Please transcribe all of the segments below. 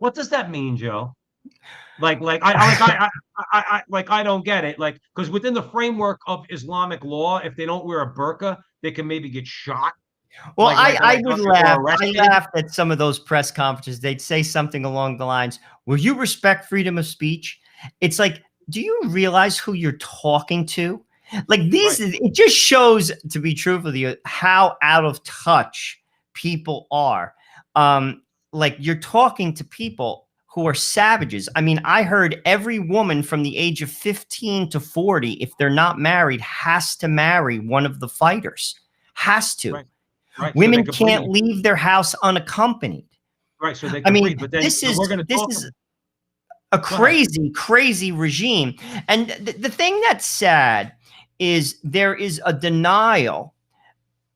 What does that mean, Joe? I don't get it. Like, because within the framework of Islamic law, if they don't wear a burqa, they can maybe get shot. Well, I would laugh. Or I arrested. laughed at some of those press conferences. They'd say something along the lines, "Will you respect freedom of speech?" It's like, do you realize who you're talking to? Like these, Right. it just shows, to be truthful with you, how out of touch people are. Like you're talking to people who are savages. I mean, I heard every woman from the age of 15 to 40, if they're not married, has to marry one of the fighters. Has to. Right. Right. Women So can't leave their house unaccompanied. Right. So they I can mean, breathe. But then this is we're going to talk. a crazy, crazy regime. And the thing that's sad is there is a denial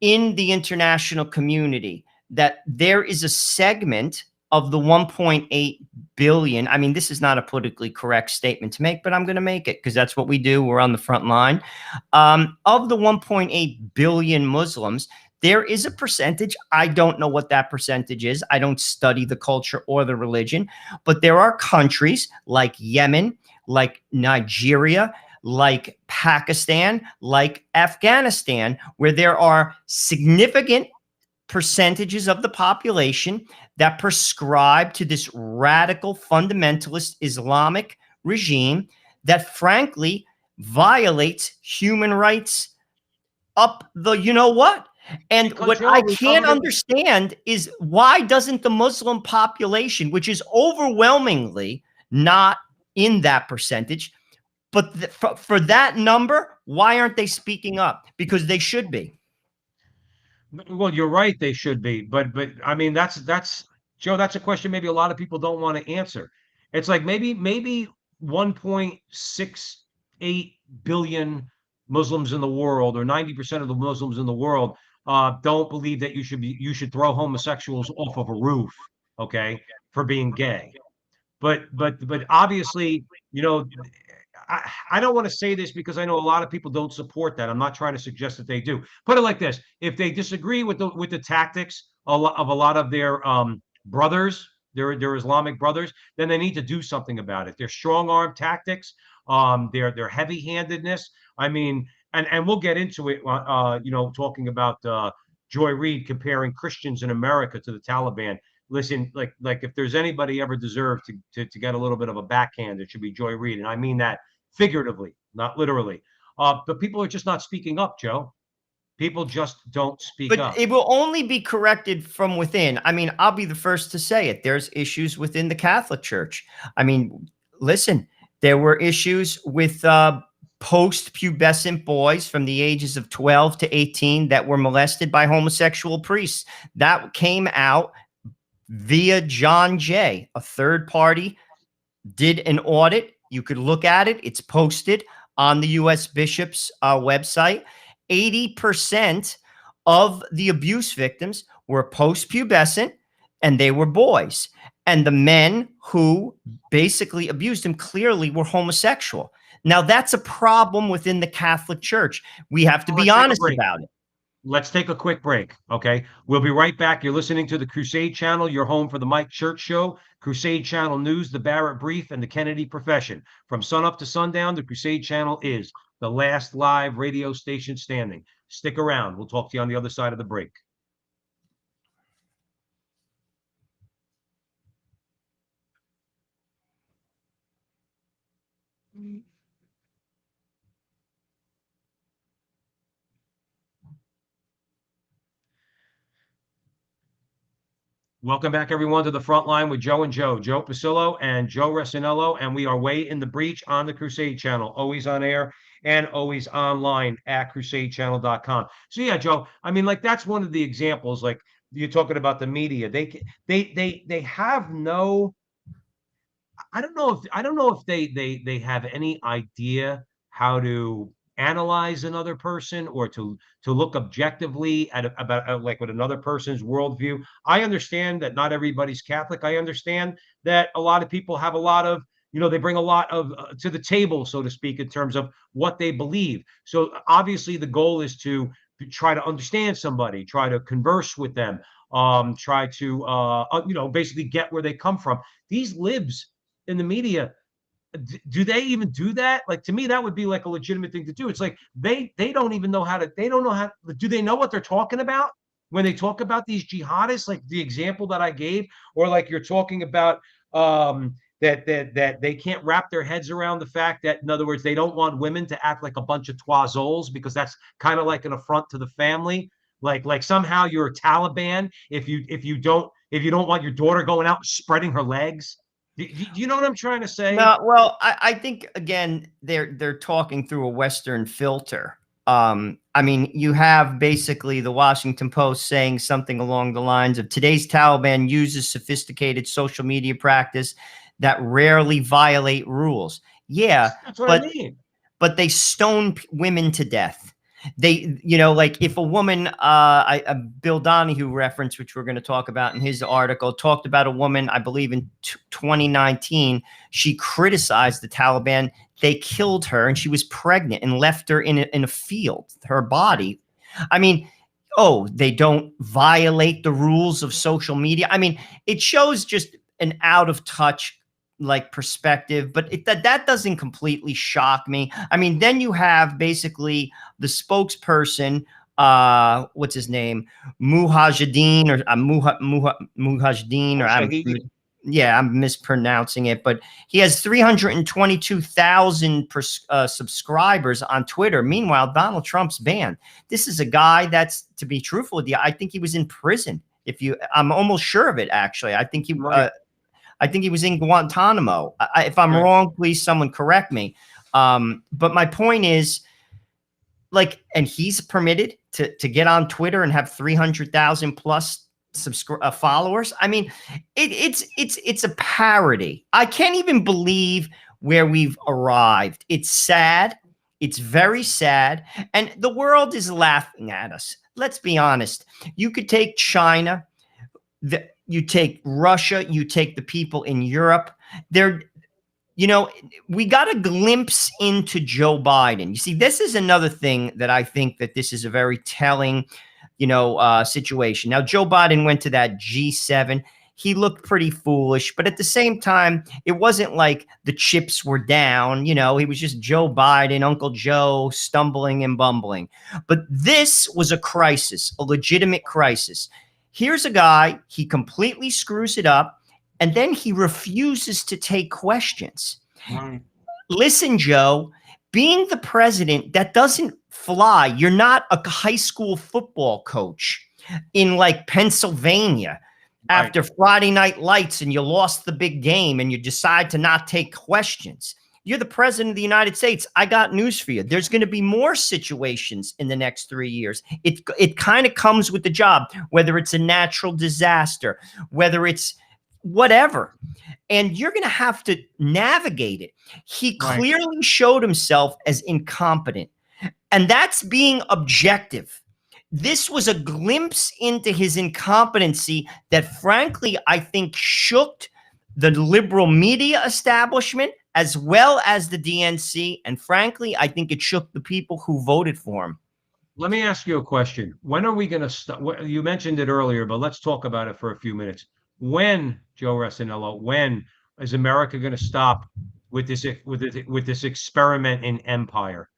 in the international community that there is a segment of the 1.8 billion. I mean, this is not a politically correct statement to make, but I'm going to make it because that's what we do. We're on the front line. Of the 1.8 billion Muslims, there is a percentage. I don't know what that percentage is. I don't study the culture or the religion, but there are countries like Yemen, like Nigeria, like Pakistan, like Afghanistan, where there are significant percentages of the population that prescribe to this radical fundamentalist Islamic regime that frankly violates human rights up the you know what. And what I can't understand is why doesn't the Muslim population, which is overwhelmingly not in that percentage, but for that number, why aren't they speaking up? Because they should be. Well, you're right. They should be. But I mean, that's Joe, that's a question maybe a lot of people don't want to answer. It's like maybe 1.68 billion Muslims in the world, or 90% of the Muslims in the world, don't believe that you should throw homosexuals off of a roof, okay, for being gay. But obviously, you know, I don't want to say this because I know a lot of people don't support that. I'm not trying to suggest that they do. Put it like this: if they disagree with the tactics of a lot of their brothers, their Islamic brothers, then they need to do something about it. Their strong arm tactics, their heavy handedness. I mean, and we'll get into it. You know, talking about Joy Reid comparing Christians in America to the Taliban. Listen, like if there's anybody ever deserved to get a little bit of a backhand, it should be Joy Reid, and I mean that figuratively, not literally. But people are just not speaking up, Joe. People just don't speak up. But it will only be corrected from within. I mean, I'll be the first to say it. There's issues within the Catholic Church. I mean, listen, there were issues with post-pubescent boys from the ages of 12 to 18 that were molested by homosexual priests. That came out via John Jay, a third party, did an audit. You could look at it. It's posted on the U.S. Bishop's website. 80% of the abuse victims were post-pubescent, and they were boys. And the men who basically abused him clearly were homosexual. Now, that's a problem within the Catholic Church. We have to be honest about it. Let's take a quick break, okay? We'll be right back. You're listening to the Crusade Channel, your home for the Mike Church Show, Crusade Channel News, the Barrett Brief, and the Kennedy Profession. From sunup to sundown, the Crusade Channel is the last live radio station standing. Stick around. We'll talk to you on the other side of the break. Welcome back, everyone, to the front line with Joe and Joe Pasillo and Joe Resinello, and we are way in the breach on the Crusade Channel, always on air and always online at crusadechannel.com. So yeah, Joe, I mean, like that's one of the examples. Like you're talking about the media, they have no. I don't know if they have any idea how to analyze another person or to look objectively at about like with another person's worldview. I understand that not everybody's Catholic. I understand that a lot of people have a lot of, you know, they bring a lot of to the table, so to speak, in terms of what they believe. So obviously the goal is to try to understand somebody, try to converse with them. try to, basically get where they come from. These libs in the media, do they even do that? Like, to me, that would be like a legitimate thing to do. It's like they don't even know how to, they don't know how, do they know what they're talking about when they talk about these jihadists, like the example that I gave, or like you're talking about that they can't wrap their heads around the fact that, in other words, they don't want women to act like a bunch of toisoles because that's kind of like an affront to the family. Like somehow you're a Taliban if you don't want your daughter going out and spreading her legs. Do you know what I'm trying to say? No, well, I think again they're talking through a Western filter. I mean, you have basically the Washington Post saying something along the lines of today's Taliban uses sophisticated social media practice that rarely violate rules. Yeah, that's what I mean. But they stone women to death. They, like if a woman, Bill Donahue reference, which we're going to talk about in his article, talked about a woman, I believe in 2019, she criticized the Taliban. They killed her and she was pregnant and left her in a field, her body. I mean, oh, they don't violate the rules of social media. I mean, it shows just an out of touch like perspective, but that doesn't completely shock me. I mean, then you have basically the spokesperson, what's his name, Mujahideen or Mujahideen, or I'm mispronouncing it, but he has 322,000 subscribers on Twitter. Meanwhile, Donald Trump's banned. This is a guy that's, to be truthful with you, I think he was in prison. I'm almost sure of it. Actually, I think he. Right. I think he was in Guantanamo. If I'm wrong, please someone correct me. But my point is, like, and he's permitted to get on Twitter and have 300,000 plus followers. I mean, it's a parody. I can't even believe where we've arrived. It's sad. It's very sad. And the world is laughing at us. Let's be honest. You could take China, you take Russia, you take the people in Europe. We got a glimpse into Joe Biden. You see, this is another thing that I think that this is a very telling, situation. Now, Joe Biden went to that G7. He looked pretty foolish, but at the same time, it wasn't like the chips were down. He was just Joe Biden, Uncle Joe, stumbling and bumbling. But this was a crisis, a legitimate crisis. Here's a guy, he completely screws it up, and then he refuses to take questions. Right. Listen, Joe, being the president, that doesn't fly. You're not a high school football coach in like Pennsylvania after Friday Night Lights and you lost the big game and you decide to not take questions. You're the president of the United States. I got news for you. There's going to be more situations in the next 3 years. It kind of comes with the job, whether it's a natural disaster, whether it's whatever. And you're going to have to navigate it. He clearly showed himself as incompetent. And that's being objective. This was a glimpse into his incompetency that, frankly, I think shook the liberal media establishment as well as the DNC. And frankly, I think it shook the people who voted for him. Let me ask you a question. When are we going to stop? You mentioned it earlier, but let's talk about it for a few minutes. When, Joe Resinello, when is America going to stop with this experiment in empire?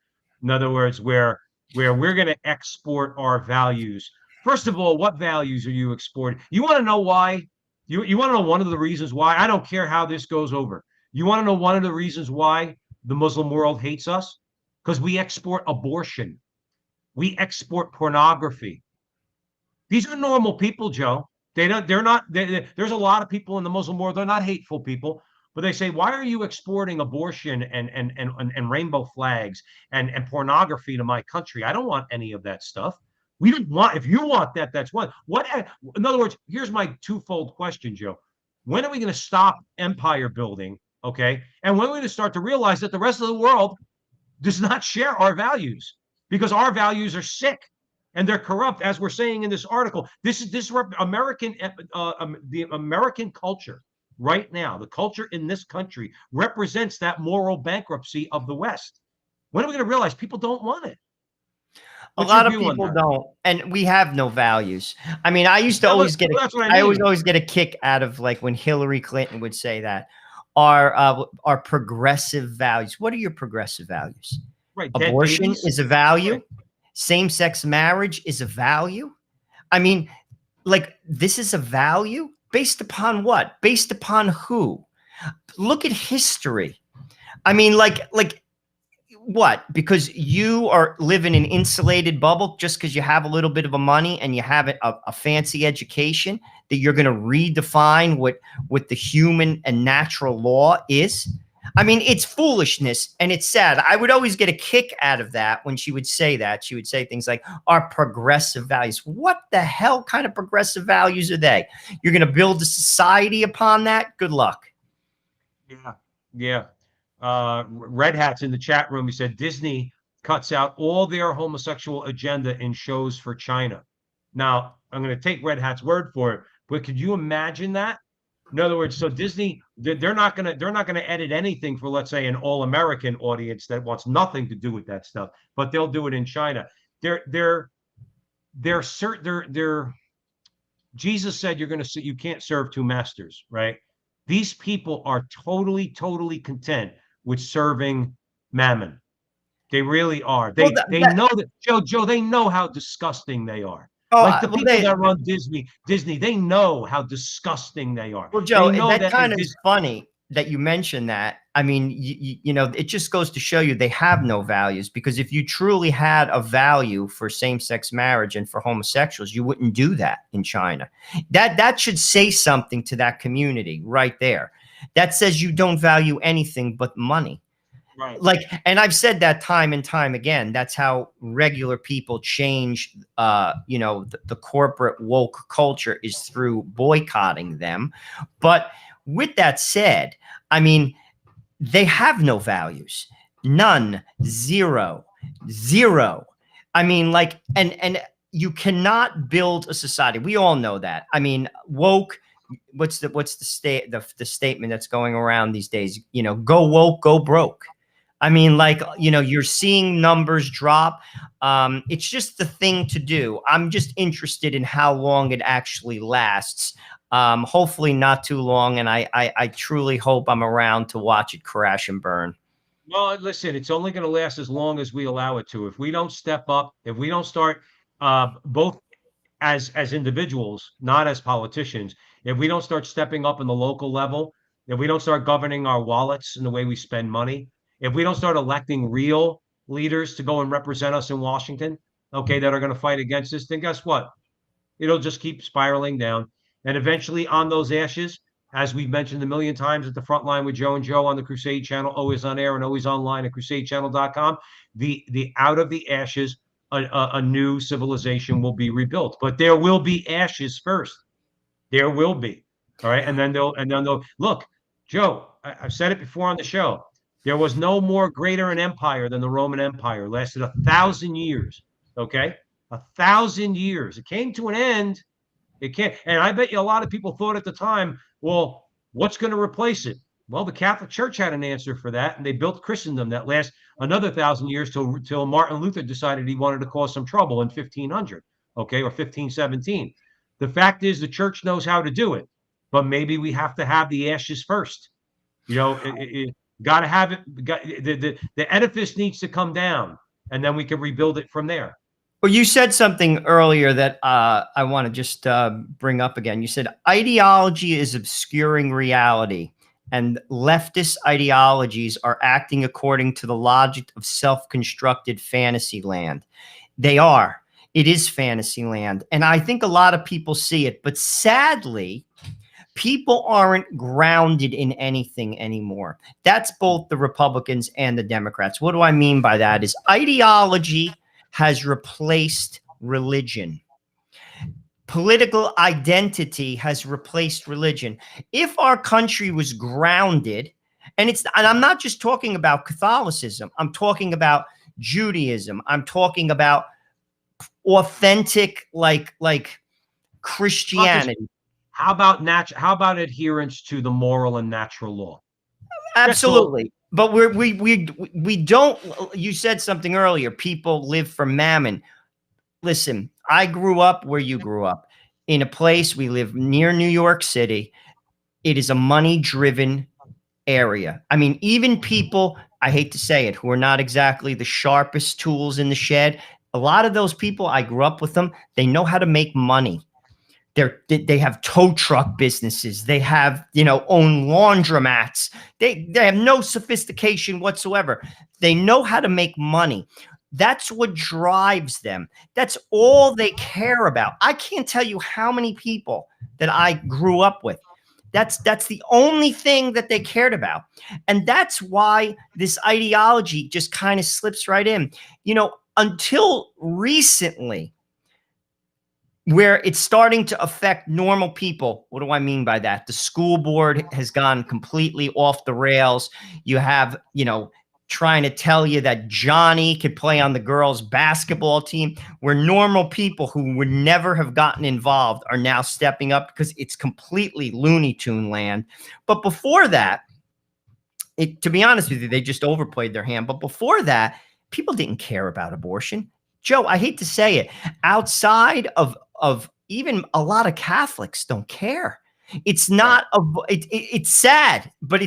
In other words, where we're going to export our values. First of all, what values are you exporting? You want to know why? You want to know one of the reasons why? I don't care how this goes over. You want to know one of the reasons why the Muslim world hates us? Because we export abortion. We export pornography. These are normal people, Joe. There's a lot of people in the Muslim world. They're not hateful people, but they say, why are you exporting abortion and rainbow flags and pornography to my country? I don't want any of that stuff. We don't want, if you want that, that's one. In other words, here's my twofold question, Joe. When are we going to stop empire building? Okay. And when are we going to start to realize that the rest of the world does not share our values, because our values are sick and they're corrupt, as we're saying in this article. The American culture right now, the culture in this country represents that moral bankruptcy of the West. When are we going to realize people don't want it? A What's your lot of view on people that? don't, and we have no values. I mean, I used to Well, always get that's what I I mean. always get a kick out of like when Hillary Clinton would say that our progressive values. What are your progressive values? Right, dead Abortion babies. is a value. Right. Same-sex marriage is a value. I mean, like this is a value based upon what? Based upon who? Look at history. I mean, like what? Because you are live in an insulated bubble just because you have a little bit of a money and you have a fancy education that you're going to redefine what the human and natural law is. I mean, it's foolishness and it's sad. I would always get a kick out of that when she would say that. She would say things like our progressive values. What the hell kind of progressive values are they? You're going to build a society upon that? Good luck. Yeah. Yeah. Red Hat's in the chat room. He said Disney cuts out all their homosexual agenda in shows for China. Now, I'm going to take Red Hat's word for it, but could you imagine that? In other words, so Disney, they're not gonna edit anything for, let's say, an all-American audience that wants nothing to do with that stuff, but they'll do it in China. They're certain they're Jesus said you can't serve two masters, right? These people are totally content with serving mammon. They really are. Well, They know that Joe, they know how disgusting they are. oh, Like the well, people that run Disney, they know how disgusting they are. well, They Joe, know that that kind of is funny that you mentioned that. I mean, you know, it just goes to show you they have no values, because if you truly had a value for same-sex marriage and for homosexuals, you wouldn't do that in China. That should say something to that community right there. That says you don't value anything but money. right. Like, and I've said that time and time again. That's how regular people change, you know, the corporate woke culture is through boycotting them. But with that said, I mean, they have no values. None. Zero. Zero. I mean, like, and you cannot build a society. We all know that. I mean, woke, what's the statement that's going around these days? You know, go woke, go broke. I mean, like, you know, you're seeing numbers drop. It's just the thing to do. I'm just interested in how long it actually lasts. Hopefully not too long. And I truly hope I'm around to watch it crash and burn. Well, listen, it's only going to last as long as we allow it to. If we don't step up, if we don't start, both as individuals, not as politicians, if we don't start stepping up in the local level, if we don't start governing our wallets and the way we spend money, if we don't start electing real leaders to go and represent us in Washington, okay, that are going to fight against this, then guess what? It'll just keep spiraling down. And eventually, on those ashes, as we've mentioned a million times at the Frontline with Joe and Joe on the Crusade channel, always on air and always online at crusadechannel.com, the out of the ashes, a new civilization will be rebuilt. But there will be ashes first. There will be. All right. And then they'll look, Joe, I've said it before on the show. There was no more greater an empire than the Roman Empire. It lasted 1,000 years. Okay. 1,000 years. It came to an end. It can't. And I bet you a lot of people thought at the time, well, what's going to replace it? Well, the Catholic Church had an answer for that, and they built Christendom that lasts another 1,000 years till Martin Luther decided he wanted to cause some trouble in 1500, okay, or 1517. The fact is, the church knows how to do it, but maybe we have to have the ashes first. You know, got to have it. The edifice needs to come down, and then we can rebuild it from there. Well, you said something earlier that I want to just bring up again. You said ideology is obscuring reality, and leftist ideologies are acting according to the logic of self-constructed fantasy land. They are. It is fantasy land. And I think a lot of people see it. But sadly, people aren't grounded in anything anymore. That's both the Republicans and the Democrats. What do I mean by that? Is ideology has replaced religion. Political identity has replaced religion. If our country was grounded, and I'm not just talking about Catholicism, I'm talking about Judaism, I'm talking about authentic like Christianity. How about adherence to the moral and natural law? Absolutely. But we don't. You said something earlier. People live for mammon. listen, I grew up where you grew up, in a place, we live near New York City. It is a money-driven area. I mean, even people, I hate to say it, who are not exactly the sharpest tools in the shed, a lot of those people, I grew up with them, they know how to make money. They have tow truck businesses. They have, own laundromats. They have no sophistication whatsoever. They know how to make money. That's what drives them. That's all they care about. I can't tell you how many people that I grew up with. That's the only thing that they cared about. And that's why this ideology just kind of slips right in. Until recently, where it's starting to affect normal people. What do I mean by that? The school board has gone completely off the rails. You have, trying to tell you that Johnny could play on the girls' basketball team, where normal people who would never have gotten involved are now stepping up because it's completely Looney Tune land. But before that, to be honest with you, they just overplayed their hand. But before that, people didn't care about abortion. Joe, I hate to say it, outside of even a lot of Catholics don't care. It's not it's sad, but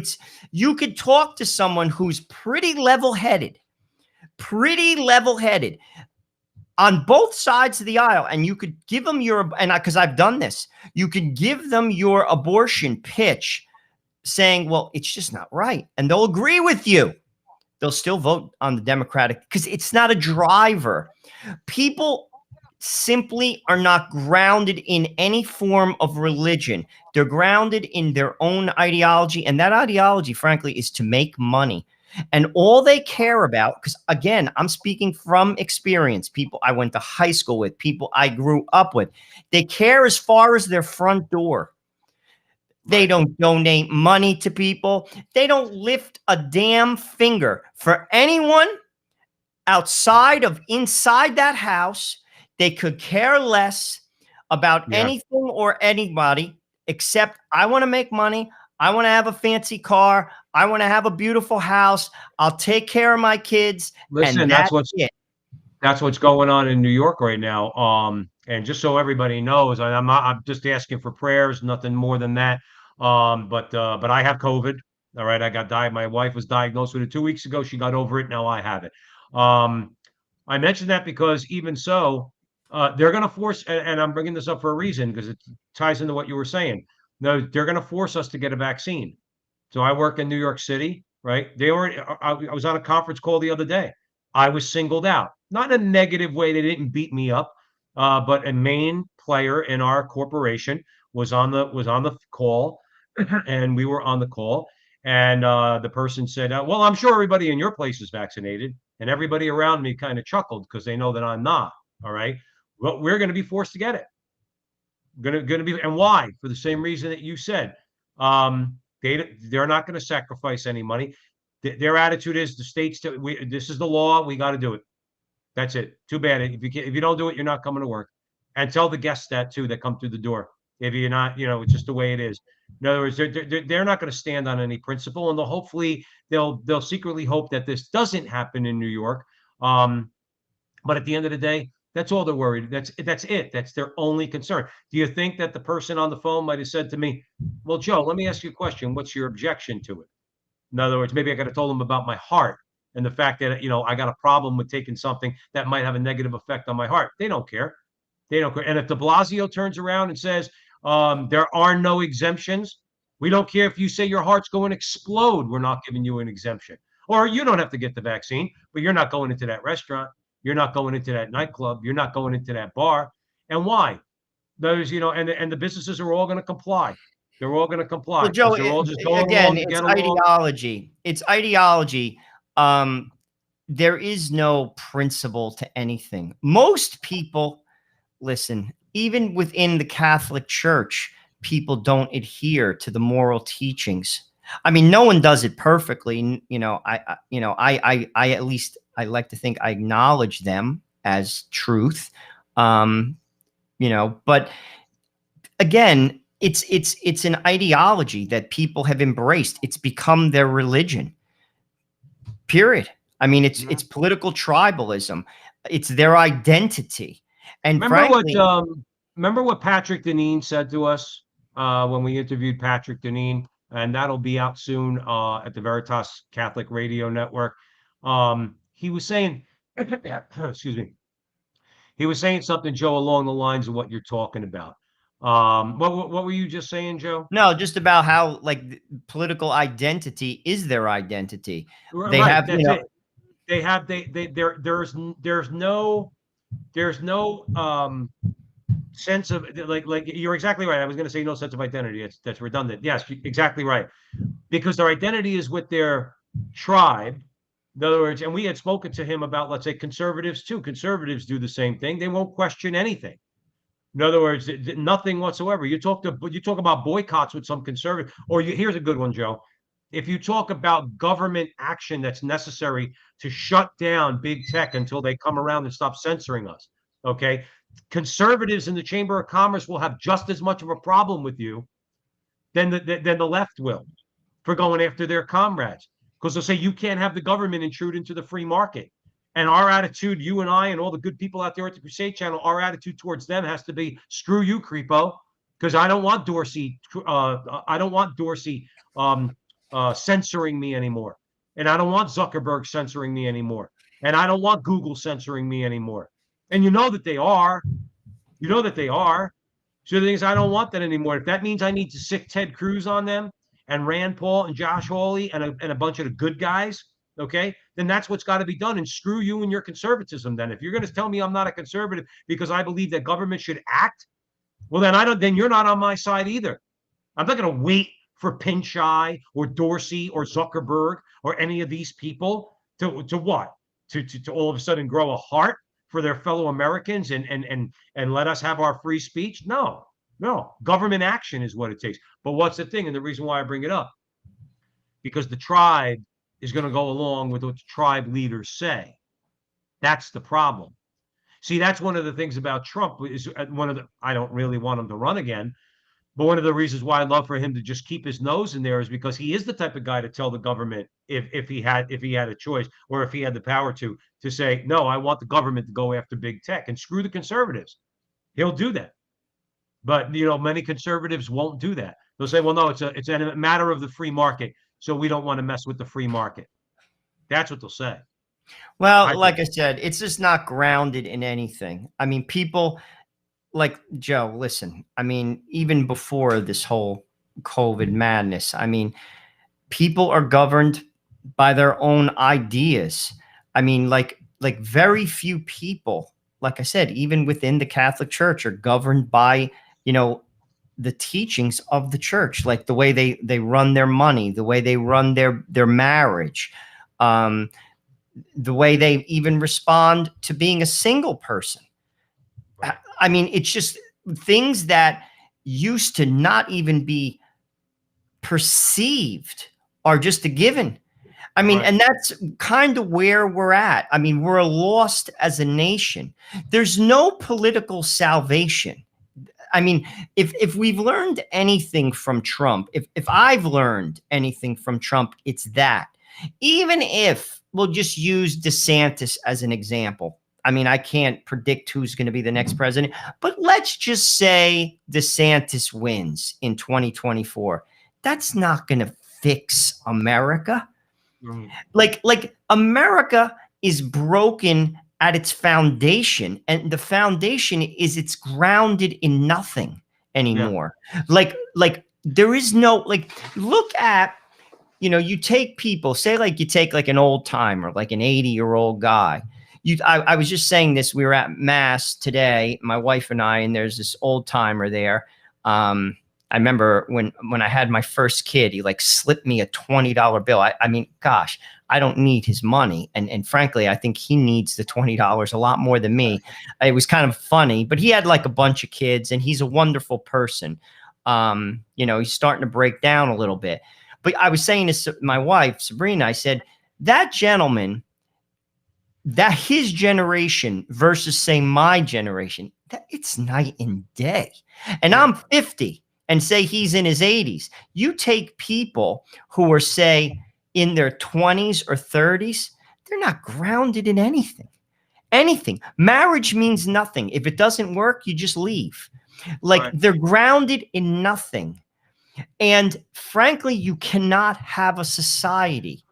you could talk to someone who's pretty level-headed on both sides of the aisle, and you could give them because I've done this, you could give them your abortion pitch saying, well, it's just not right. And they'll agree with you. They'll still vote on the Democratic because it's not a driver. People simply are not grounded in any form of religion. They're grounded in their own ideology. And that ideology, frankly, is to make money. And all they care about, because again, I'm speaking from experience, people I went to high school with, people I grew up with, they care as far as their front door. They don't donate money to people. They don't lift a damn finger for anyone inside that house. They could care less about anything or anybody except I want to make money. I want to have a fancy car. I want to have a beautiful house. I'll take care of my kids. Listen, and that's what's going on in New York right now. And just so everybody knows, I'm just asking for prayers, nothing more than that. But I have COVID. All right, my wife was diagnosed with it 2 weeks ago. She got over it. Now I have it. I mentioned that because even so, they're going to force, and I'm bringing this up for a reason because it ties into what you were saying. No, they're going to force us to get a vaccine. So I work in New York City, right? I was on a conference call the other day. I was singled out, not in a negative way. They didn't beat me up, but a main player in our corporation was on the call, and we were on the call. And the person said, well, I'm sure everybody in your place is vaccinated. And everybody around me kind of chuckled because they know that I'm not. All right. Well, we're going to be forced to get it. Going to be, and why? For the same reason that you said. They're not going to sacrifice any money. Their attitude is the states. This is the law. We got to do it. That's it. Too bad. If you don't do it, you're not coming to work. And tell the guests that too that come through the door. If you're not, it's just the way it is. In other words, they're not going to stand on any principle, and they'll secretly hope that this doesn't happen in New York. But at the end of the day, that's all they're worried. That's it. That's their only concern. Do you think that the person on the phone might have said to me, well, Joe, let me ask you a question. What's your objection to it? In other words, maybe I could have told them about my heart and the fact that, I got a problem with taking something that might have a negative effect on my heart. They don't care. They don't care. And if de Blasio turns around and says, there are no exemptions, we don't care if you say your heart's going to explode. We're not giving you an exemption. Or you don't have to get the vaccine, but you're not going into that restaurant. You're not going into that nightclub. You're not going into that bar. And why? Those, and the businesses are all going to comply. They're all going to comply. Well, Joe, they're all just going again, along to it's get along. ideology. It's ideology. There is no principle to anything. Most people, listen, even within the Catholic Church, people don't adhere to the moral teachings. I mean, no one does it perfectly. I at least I like to think I acknowledge them as truth. But again, it's an ideology that people have embraced. It's become their religion. Period. I mean, it's political tribalism. It's their identity. And Remember frankly, remember what Patrick Deneen said to us when we interviewed Patrick Deneen, and that'll be out soon at the Veritas Catholic Radio Network. He was saying, excuse me, he was saying something, Joe, along the lines of what you're talking about. What were you just saying, Joe? no, just about how like political identity is their identity. They Right, have, that's it. They have there's no sense of like you're exactly right. I was going to say no sense of identity. That's redundant. Yes, exactly right. Because their identity is with their tribe. In other words, and we had spoken to him about, let's say, conservatives too. Conservatives do the same thing. They won't question anything. In other words, nothing whatsoever. You talk about boycotts with some conservative, or here's a good one, Joe. If you talk about government action that's necessary to shut down big tech until they come around and stop censoring us, okay? Conservatives in the Chamber of Commerce will have just as much of a problem with you than the left will for going after their comrades, because they'll say you can't have the government intrude into the free market. And our attitude, you and I and all the good people out there at the Crusade Channel, our attitude towards them has to be screw you, creepo, because I don't want Dorsey. I don't want Dorsey censoring me anymore, and I don't want Zuckerberg censoring me anymore, and I don't want Google censoring me anymore. And you know that they are. You know that they are. So the thing is, I don't want that anymore. If that means I need to sick Ted Cruz on them and Rand Paul and Josh Hawley and a bunch of the good guys, okay, then that's what's got to be done. And screw you and your conservatism. Then, if you're going to tell me I'm not a conservative because I believe that government should act, well, then then you're not on my side either. I'm not going to wait for Pinchai or Dorsey or Zuckerberg or any of these people to what? To all of a sudden grow a heart for their fellow Americans and let us have our free speech? No. Government action is what it takes. But what's the thing? And the reason why I bring it up, because the tribe is going to go along with what the tribe leaders say. That's the problem. See, that's one of the things about Trump is I don't really want him to run again, but one of the reasons why I'd love for him to just keep his nose in there is because he is the type of guy to tell the government if he had a choice, or if he had the power to say, no, I want the government to go after big tech and screw the conservatives. He'll do that. But many conservatives won't do that. They'll say, well, no, it's a matter of the free market, so we don't want to mess with the free market. That's what they'll say. well, like I said, it's just not grounded in anything. I mean, people like Joe, listen, I mean, even before this whole COVID madness, I mean, people are governed by their own ideas. I mean, like very few people, like I said, even within the Catholic Church, are governed by, the teachings of the church, like the way they run their money, the way they run their marriage, the way they even respond to being a single person. Right. I mean, it's just things that used to not even be perceived are just a given. I mean, right. And that's kind of where we're at. I mean, we're lost as a nation. There's no political salvation. I mean, if we've learned anything from Trump, if I've learned anything from Trump, it's that. Even if we'll just use DeSantis as an example. I mean, I can't predict who's going to be the next president, but let's just say DeSantis wins in 2024. That's not going to fix America. Mm. Like America is broken at its foundation, and the foundation is it's grounded in nothing anymore. Yeah. Like there is no, look at, you take people, say you take an old timer, like an 80-year-old guy. I was just saying this, we were at mass today, my wife and I, and there's this old timer there. I remember when I had my first kid, he slipped me a $20 bill. I mean, gosh, I don't need his money. And frankly, I think he needs the $20 a lot more than me. It was kind of funny, but he had a bunch of kids and he's a wonderful person. He's starting to break down a little bit. But I was saying to my wife, Sabrina, I said, that gentleman, that his generation versus say my generation, it's night and day. And I'm 50. And say he's in his 80s. You take people who are, say, in their 20s or 30s, they're not grounded in anything. Anything. Marriage means nothing. If it doesn't work, you just leave. Like they're grounded in nothing. And frankly, you cannot have a society.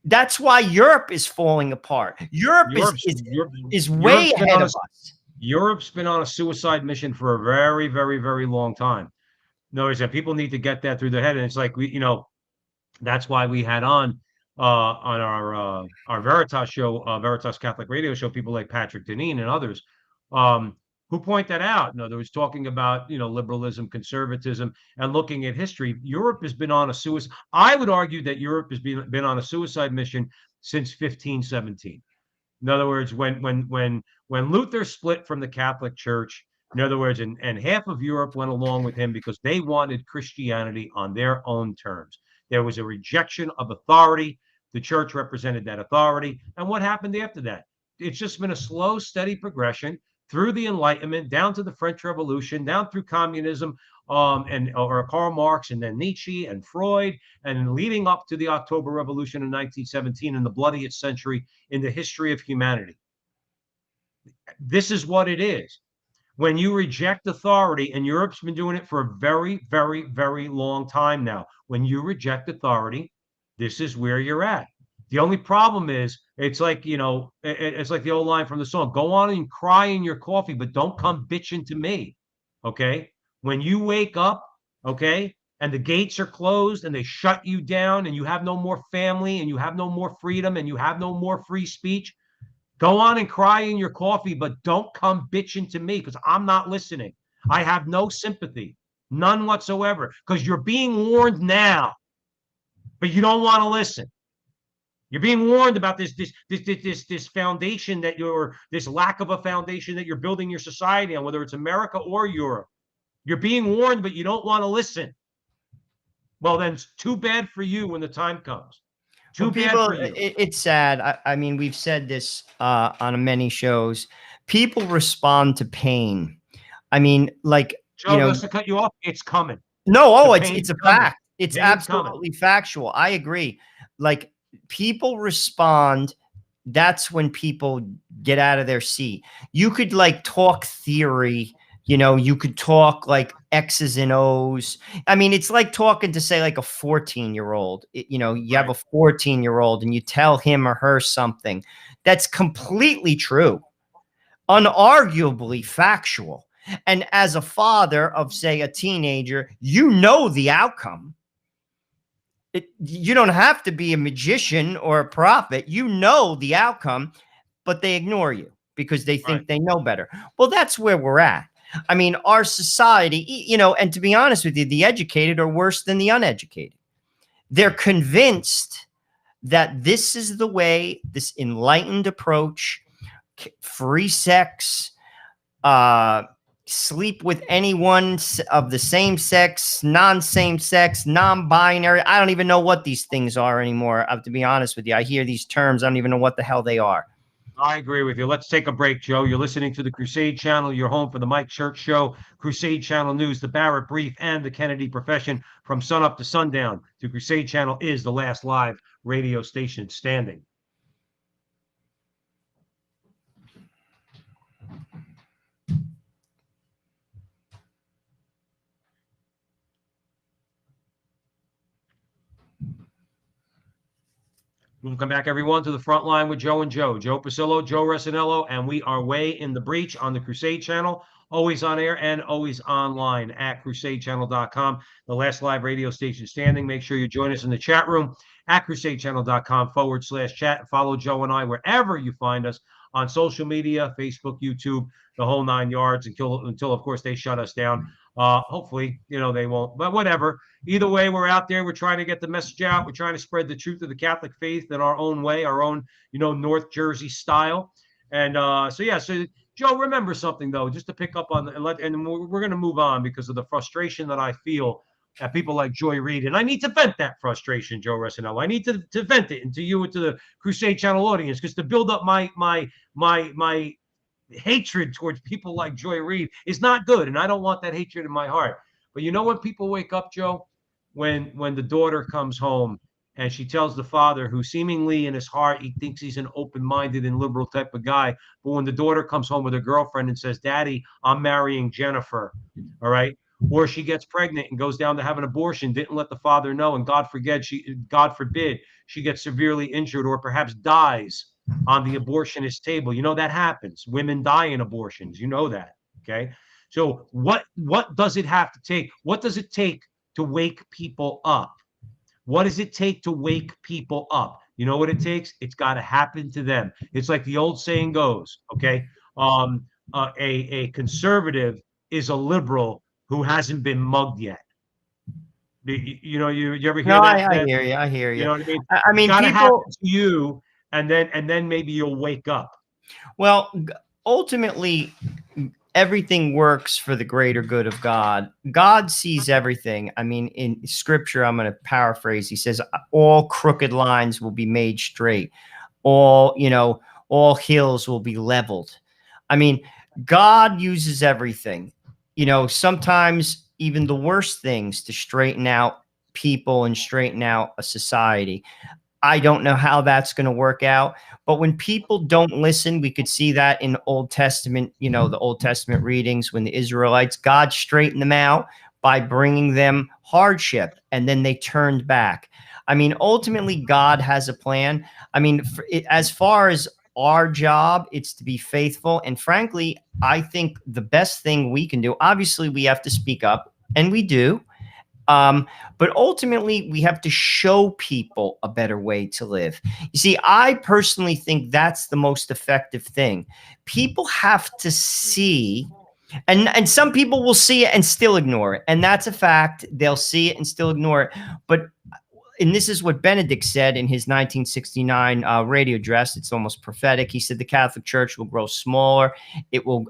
That's why Europe is falling apart. Europe is way ahead of us. Europe's been on a suicide mission for a very, very, very long time. No, is that people need to get that through their head. And it's like, that's why we had on our Veritas show, Veritas Catholic Radio show, people like Patrick Deneen and others, who point that out. In other words, talking about, liberalism, conservatism, and looking at history. Europe has been on a suicide. I would argue that Europe has been on a suicide mission since 1517. In other words, when Luther split from the Catholic Church, in other words, and half of Europe went along with him because they wanted Christianity on their own terms. There was a rejection of authority. The church represented that authority. And what happened after that? It's just been a slow, steady progression through the Enlightenment, down to the French Revolution, down through communism, or Karl Marx, and then Nietzsche and Freud, and leading up to the October Revolution in 1917 and the bloodiest century in the history of humanity. This is what it is. When you reject authority, and Europe's been doing it for a very, very, very long time now. When you reject authority, this is where you're at. The only problem is, it's like, it's like the old line from the song, go on and cry in your coffee, but don't come bitching to me. Okay. When you wake up, okay, and the gates are closed and they shut you down and you have no more family and you have no more freedom and you have no more free speech, go on and cry in your coffee, but don't come bitching to me because I'm not listening. I have no sympathy, none whatsoever, because you're being warned now, but you don't want to listen. You're being warned about this foundation this lack of a foundation that you're building your society on, whether it's America or Europe. You're being warned, but you don't want to listen. Well, then it's too bad for you when the time comes. Too bad for you. It's sad. I mean, we've said this on many shows. People respond to pain. I mean, like, Joe, just to cut you off, it's coming. No, it's a fact. It's absolutely factual. I agree. Like, people respond. That's when people get out of their seat. You could like talk theory. You could talk like X's and O's. I mean, it's like talking to, say, like a 14-year-old. You have a 14-year-old and you tell him or her something that's completely true, unarguably factual. And as a father of, say, a teenager, the outcome. You don't have to be a magician or a prophet. The outcome, but they ignore you because they think they know better. Well, that's where we're at. I mean, our society, and to be honest with you, the educated are worse than the uneducated. They're convinced that this is the way, this enlightened approach, free sex, sleep with anyone of the same sex, non-same sex, non-binary. I don't even know what these things are anymore. To be honest with you, I hear these terms. I don't even know what the hell they are. I agree with you. Let's take a break, Joe. You're listening to the Crusade Channel. You're home for the Mike Church Show, Crusade Channel News, the Barrett Brief, and the Kennedy Profession. From sunup to sundown, the Crusade Channel is the last live radio station standing. Welcome back, everyone, to the front line with Joe and Joe. Joe Pasillo, Joe Resinello, and we are way in the breach on the Crusade Channel, always on air and always online at crusadechannel.com, the last live radio station standing. Make sure you join us in the chat room at crusadechannel.com/chat. Follow Joe and I wherever you find us on social media, Facebook, YouTube, the whole 9 yards, until of course, they shut us down. Hopefully, they won't, but whatever. Either way, we're out there. We're trying to get the message out. We're trying to spread the truth of the Catholic faith in our own way, our own, North Jersey style. And so Joe, remember something though, just to pick up on, and we're going to move on because of the frustration that I feel at people like Joy Reid. And I need to vent that frustration, Joe Resinello. I need to vent it into you and to the Crusade Channel audience, because to build up my hatred towards people like Joy Reid is not good, and I don't want that hatred in my heart. But when people wake up, Joe, when the daughter comes home And she tells the father, who seemingly in his heart, he thinks he's an open-minded and liberal type of guy. But when the daughter comes home with her girlfriend and says, Daddy, I'm marrying Jennifer, all right? Or she gets pregnant and goes down to have an abortion, didn't let the father know, and God forbid she gets severely injured or perhaps dies on the abortionist table. You know that happens. Women die in abortions. You know that. Okay. So what does it have to take? What does it take to wake people up? What does it take to wake people up? You know what it takes? It's got to happen to them. It's like the old saying goes, okay? A conservative is a liberal who hasn't been mugged yet. You ever No, hear that? I hear you. I hear You you. know what I mean? I It's mean, got to happen people. to you, and then maybe you'll wake up. Well, ultimately, everything works for the greater good of God. God sees everything. I mean, in scripture, I'm going to paraphrase. He says, all crooked lines will be made straight. All hills will be leveled. I mean, God uses everything, sometimes even the worst things to straighten out people and straighten out a society. I don't know how that's going to work out. But when people don't listen, we could see that in Old Testament, the Old Testament readings, when the Israelites, God straightened them out by bringing them hardship, and then they turned back. I mean, ultimately, God has a plan. I mean, as far as our job, it's to be faithful. And frankly, I think the best thing we can do, obviously, we have to speak up, and we do. But ultimately, we have to show people a better way to live. You see, I personally think that's the most effective thing. People have to see, and some people will see it and still ignore it. And that's a fact. They'll see it and still ignore it. And this is what Benedict said in his 1969 radio address. It's almost prophetic. He said the Catholic Church will grow smaller, it will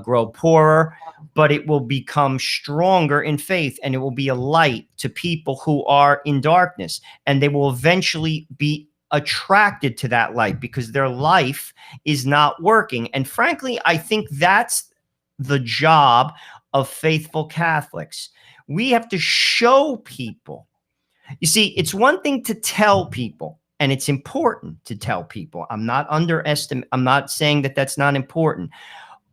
grow poorer, but it will become stronger in faith, and it will be a light to people who are in darkness, and they will eventually be attracted to that light because their life is not working. And frankly, I think that's the job of faithful Catholics. We have to show people. You see, it's one thing to tell people, and it's important to tell people. I'm not saying that that's not important.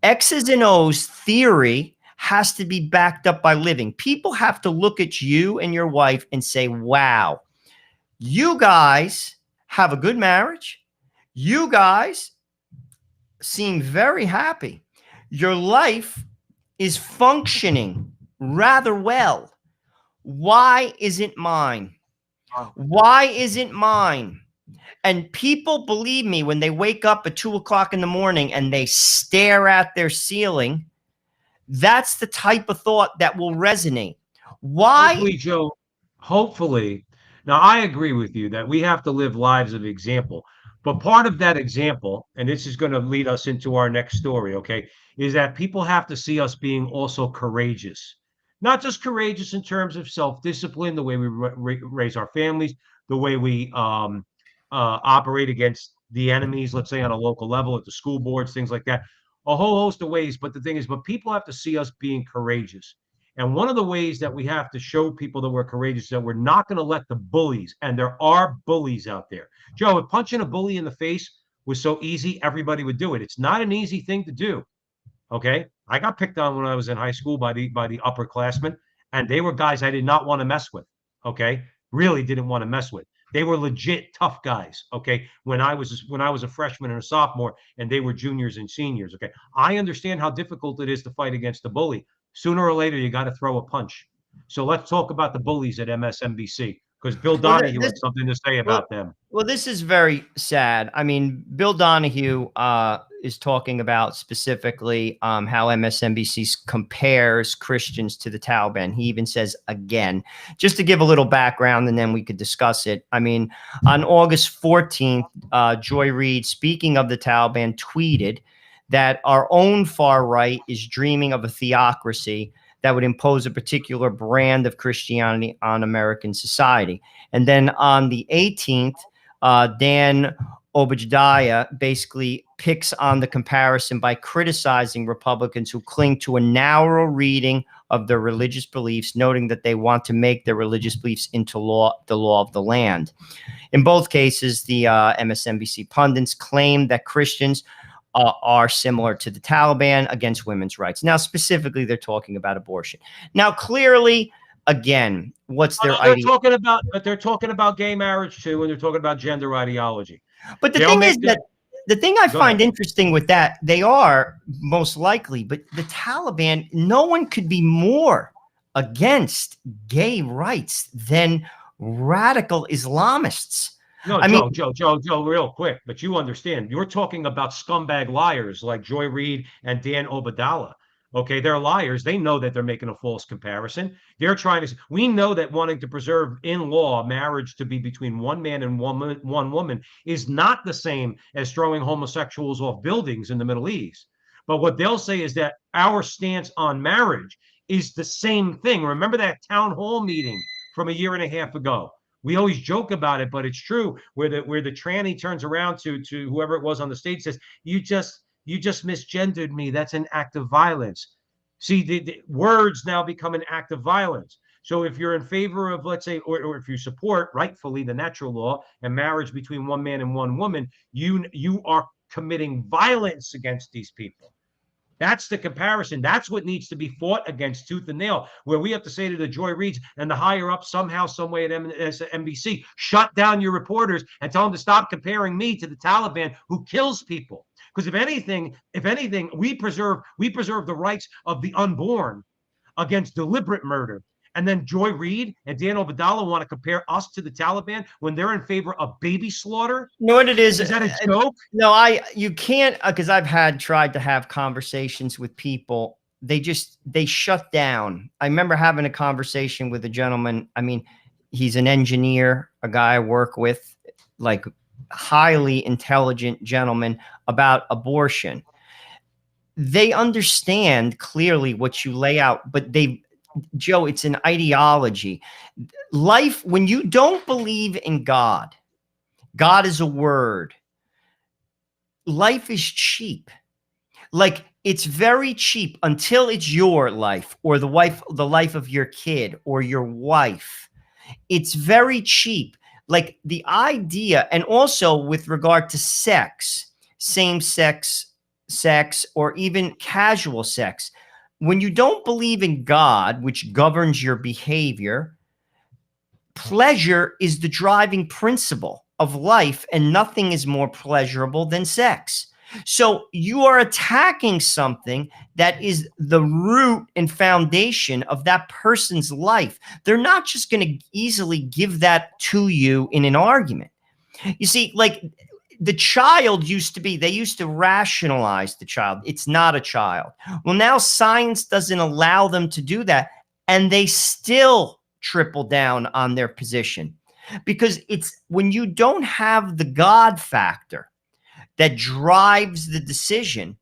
X's and O's theory has to be backed up by living. People have to look at you and your wife and say, wow, you guys have a good marriage. You guys seem very happy. Your life is functioning rather well. Why isn't mine? Why isn't mine? And people, believe me, when they wake up at 2:00 in the morning and they stare at their ceiling, that's the type of thought that will resonate. Why? Hopefully, Joe, hopefully. Now, I agree with you that we have to live lives of example. But part of that example, and this is going to lead us into our next story, okay, is that people have to see us being also courageous. Not just courageous in terms of self-discipline, the way we raise our families, the way we operate against the enemies, let's say on a local level at the school boards, things like that, a whole host of ways. But the thing is, but people have to see us being courageous. And one of the ways that we have to show people that we're courageous, that we're not going to let the bullies, and there are bullies out there. Joe, if punching a bully in the face was so easy, everybody would do it. It's not an easy thing to do. Okay. I got picked on when I was in high school by the upperclassmen, and they were guys I did not want to mess with. Okay. Really didn't want to mess with. They were legit tough guys. Okay. When I was a freshman and a sophomore, and they were juniors and seniors. Okay. I understand how difficult it is to fight against a bully. Sooner or later, you got to throw a punch. So let's talk about the bullies at MSNBC, because Bill Donahue had something to say about them. Well, this is very sad. I mean, Bill Donahue is talking about specifically how MSNBC compares Christians to the Taliban. He even says again, just to give a little background, and then we could discuss it. I mean, on August 14th, Joy Reid, speaking of the Taliban, tweeted that our own far right is dreaming of a theocracy that would impose a particular brand of Christianity on American society. And then on the 18th, Dan Obadiah basically picks on the comparison by criticizing Republicans who cling to a narrow reading of their religious beliefs, noting that they want to make their religious beliefs into law, the law of the land. In both cases, the MSNBC pundits claim that Christians are similar to the Taliban against women's rights. Now, specifically, they're talking about abortion. Now, clearly, again, what's their idea? They're talking about gay marriage too, and they're talking about gender ideology. But the thing is that the thing I find interesting with that, they are most likely, but the Taliban, no one could be more against gay rights than radical Islamists. No, Joe, real quick, but you understand, you're talking about scumbag liars like Joy Reid and Dan Obadala. Okay, they're liars. They know that they're making a false comparison. They're trying to, we know that wanting to preserve in law marriage to be between one man and one woman is not the same as throwing homosexuals off buildings in the Middle East. But what they'll say is that our stance on marriage is the same thing. Remember that town hall meeting from a year and a half ago? We always joke about it, but it's true, where the tranny turns around to whoever it was on the stage, says, you just misgendered me. That's an act of violence. See, the words now become an act of violence. So if you're in favor of, let's say, or if you support rightfully the natural law and marriage between one man and one woman, you are committing violence against these people. That's the comparison. That's what needs to be fought against tooth and nail, where we have to say to the Joy Reids and the higher up somehow, some way at NBC, shut down your reporters and tell them to stop comparing me to the Taliban who kills people. Because if anything, we preserve the rights of the unborn against deliberate murder. And then Joy Reid and Dan Obadala want to compare us to the Taliban when they're in favor of baby slaughter. You know what it is? Is that a joke? No, you can't, because I've tried to have conversations with people. They shut down. I remember having a conversation with a gentleman. I mean, he's an engineer, a guy I work with, like highly intelligent gentleman, about abortion. They understand clearly what you lay out, but Joe, it's an ideology. Life, when you don't believe in God, God is a word. Life is cheap. Like, it's very cheap until it's your life or the life of your kid or your wife. It's very cheap. Like the idea, and also with regard to sex, same-sex sex, or even casual sex, when you don't believe in God, which governs your behavior, pleasure is the driving principle of life, and nothing is more pleasurable than sex. So you are attacking something that is the root and foundation of that person's life. They're not just going to easily give that to you in an argument. You see, like the child they used to rationalize the child. It's not a child. Well, now science doesn't allow them to do that, and they still triple down on their position, because it's when you don't have the God factor that drives the decision,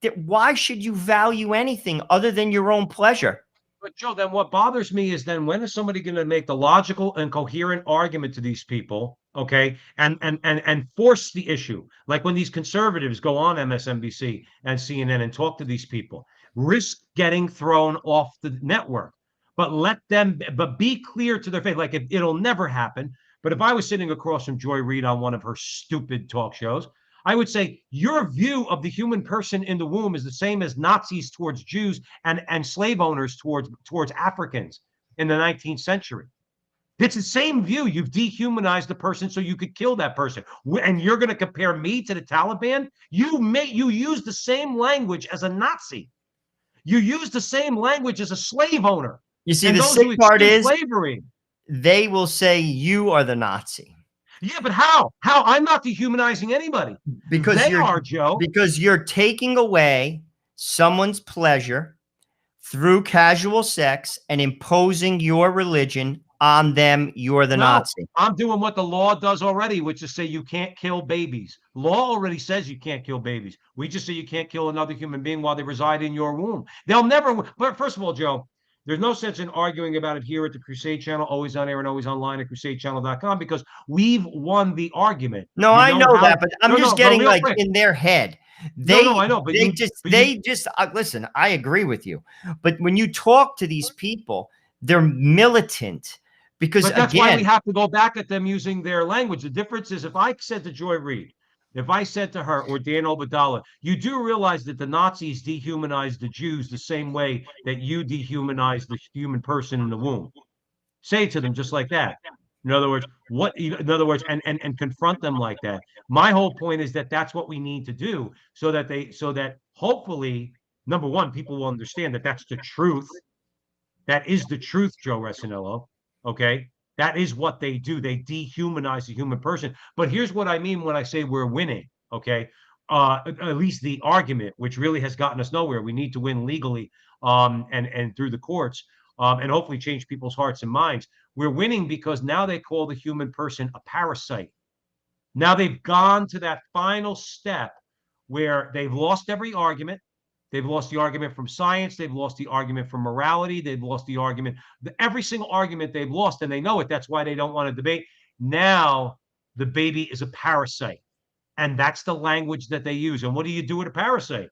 that why should you value anything other than your own pleasure? But Joe, then what bothers me is then when is somebody going to make the logical and coherent argument to these people, okay, and force the issue? Like when these conservatives go on MSNBC and CNN and talk to these people, risk getting thrown off the network, but be clear to their face. Like it'll never happen. But if I was sitting across from Joy Reid on one of her stupid talk shows, I would say your view of the human person in the womb is the same as Nazis towards Jews and slave owners towards Africans in the 19th century. It's the same view. You've dehumanized the person so you could kill that person. And you're going to compare me to the Taliban? You use the same language as a Nazi. You use the same language as a slave owner. You see, the sick part is slavery. They will say you are the Nazi. Yeah, but how? How? I'm not dehumanizing anybody. Because they are, Joe. Because you're taking away someone's pleasure through casual sex and imposing your religion on them. You're the Nazi. I'm doing what the law does already, which is say you can't kill babies. Law already says you can't kill babies. We just say you can't kill another human being while they reside in your womb. They'll never. But first of all, Joe, there's no sense in arguing about it here at the Crusade Channel, always on air and always online at crusadechannel.com, because we've won the argument. No, I know that, but I'm just getting like in their head. No, I know, They just listen. I agree with you, but when you talk to these people, they're militant because but that's why we again, have to go back at them using their language. The difference is if I said to Joy Reid, if I said to her or Dan Obadala, you do realize that the Nazis dehumanized the Jews the same way that you dehumanized the human person in the womb. Say it to them just like that. In other words, and confront them like that. My whole point is that that's what we need to do so that hopefully, number one, people will understand that that's the truth. That is the truth, Joe Resinello. Okay. That is what they do. They dehumanize the human person. But here's what I mean when I say we're winning. Okay. At least the argument, which really has gotten us nowhere. We need to win legally and through the courts and hopefully change people's hearts and minds. We're winning because now they call the human person a parasite. Now they've gone to that final step where they've lost every argument. They've lost the argument from science. They've lost the argument from morality. They've lost the argument, every single argument they've lost, and they know it. That's why they don't want to debate. Now the baby is a parasite. And that's the language that they use. And what do you do with a parasite?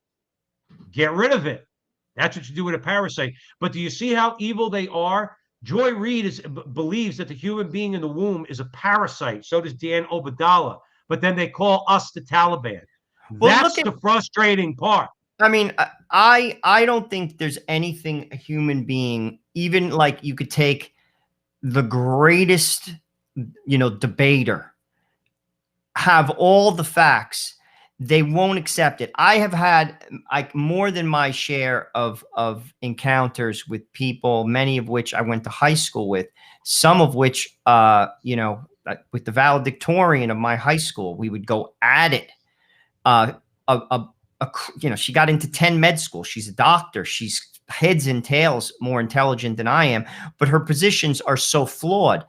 Get rid of it. That's what you do with a parasite. But do you see how evil they are? Joy Reid believes that the human being in the womb is a parasite. So does Dan Obadala. But then they call us the Taliban. well, That's the frustrating part. I mean, I don't think there's anything a human being, even like you could take the greatest, debater, have all the facts, they won't accept it. I have had like more than my share of encounters with people, many of which I went to high school with, some of which, with the valedictorian of my high school, we would go at it. She got into 10 med school. She's a doctor. She's heads and tails more intelligent than I am, but her positions are so flawed.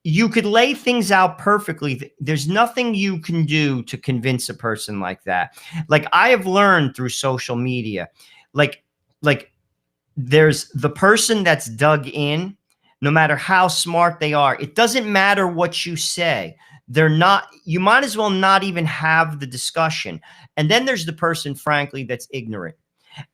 You could lay things out perfectly. There's nothing you can do to convince a person like that. Like I have learned through social media, like there's the person that's dug in, no matter how smart they are. It doesn't matter what you say. You might as well not even have the discussion. And then there's the person, frankly, that's ignorant.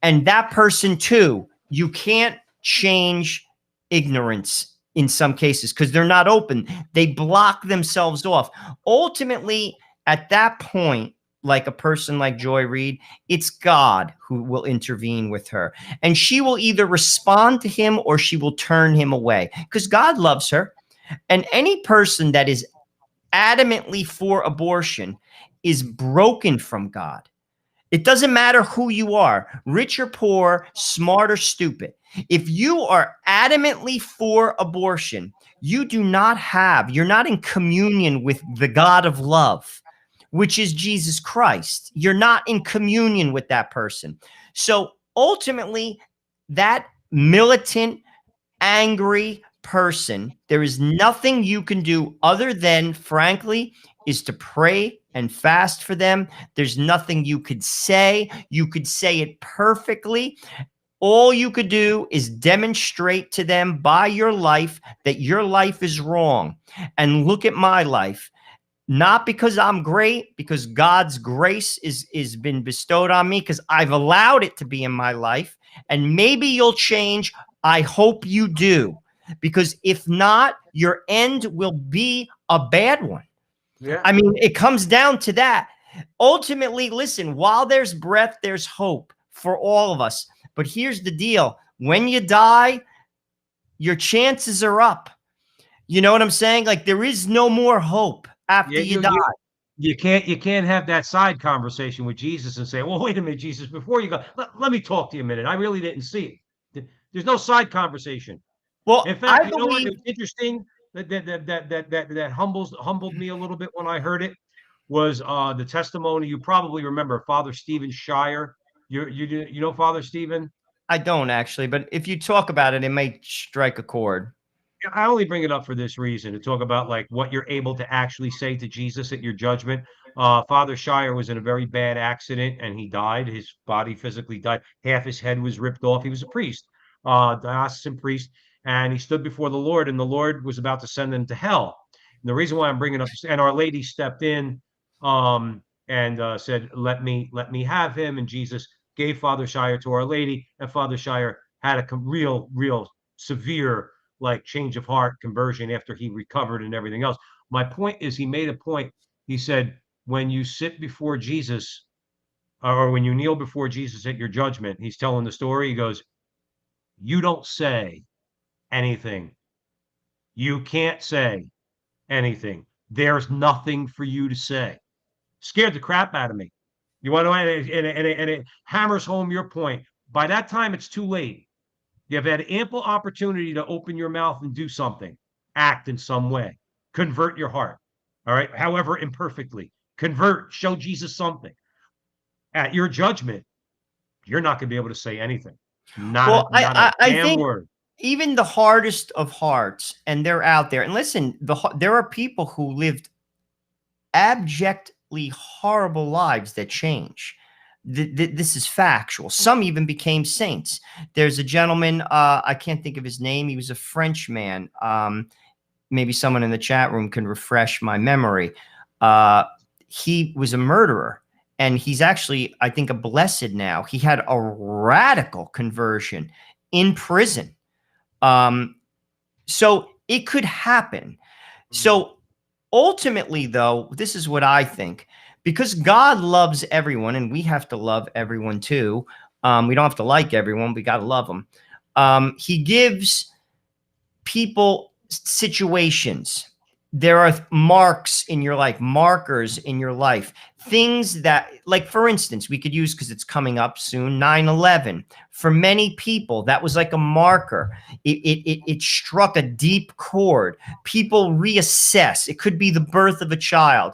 And that person too, you can't change ignorance in some cases because they're not open. They block themselves off. Ultimately, at that point, like a person like Joy Reid, it's God who will intervene with her. And she will either respond to him or she will turn him away because God loves her. And any person that is adamantly for abortion is broken from God. It doesn't matter who you are, rich or poor, smart or stupid. If you are adamantly for abortion, you're not in communion with the God of love, which is Jesus Christ. You're not in communion with that person. So ultimately, that militant, angry person, there is nothing you can do other than, frankly, is to pray and fast for them. There's nothing you could say. You could say it perfectly. All you could do is demonstrate to them by your life that your life is wrong. And look at my life. Not because I'm great, because God's grace is been bestowed on me, because I've allowed it to be in my life. And maybe you'll change. I hope you do. Because if not, your end will be a bad one. Yeah. I mean, it comes down to that. Ultimately, listen, while there's breath, there's hope for all of us. But here's the deal. When you die, your chances are up. You know what I'm saying? Like there is no more hope after you die. You can't have that side conversation with Jesus and say, well, wait a minute, Jesus, before you go, let me talk to you a minute. I really didn't see it. There's no side conversation. Well, in fact, you know what? It's interesting that humbled me a little bit when I heard it was the testimony. You probably remember Father Stephen Shire. You know Father Stephen? I don't actually, but if you talk about it, it may strike a chord. I only bring it up for this reason to talk about like what you're able to actually say to Jesus at your judgment. Father Shire was in a very bad accident and he died. His body physically died. Half his head was ripped off. He was a priest, diocesan priest. And he stood before the Lord, and the Lord was about to send him to hell. And the reason why I'm bringing up, and Our Lady stepped in and said, let me have him. And Jesus gave Father Shire to Our Lady, and Father Shire had a real severe like change of heart conversion after he recovered and everything else. My point is, he made a point. He said, when you sit before Jesus, or when you kneel before Jesus at your judgment, he's telling the story. He goes, you don't say anything. You can't say anything. There's nothing for you to say. Scared the crap out of me. You want to, and it hammers home your point. By that time, it's too late. You've had ample opportunity to open your mouth and do something, act in some way, convert your heart. All right, however imperfectly, convert, show Jesus something. At your judgment, you're not going to be able to say anything. Well, Not a I damn think word. even the hardest of hearts, and they're out there. And listen, there are people who lived abjectly horrible lives that change. This is factual. Some even became saints. There's a gentleman, I can't think of his name. He was a French man. Maybe someone in the chat room can refresh my memory. He was a murderer, and he's actually, I think, a blessed now. He had a radical conversion in prison. So it could happen. So ultimately, though, this is what I think. Because God loves everyone, and we have to love everyone too. We don't have to like everyone. We got to love them. He gives people situations. There are marks in your life, markers in your life, things that, like, for instance, we could use, because it's coming up soon, 9/11. For many people, that was like a marker. It struck a deep chord. People reassess. It could be the birth of a child.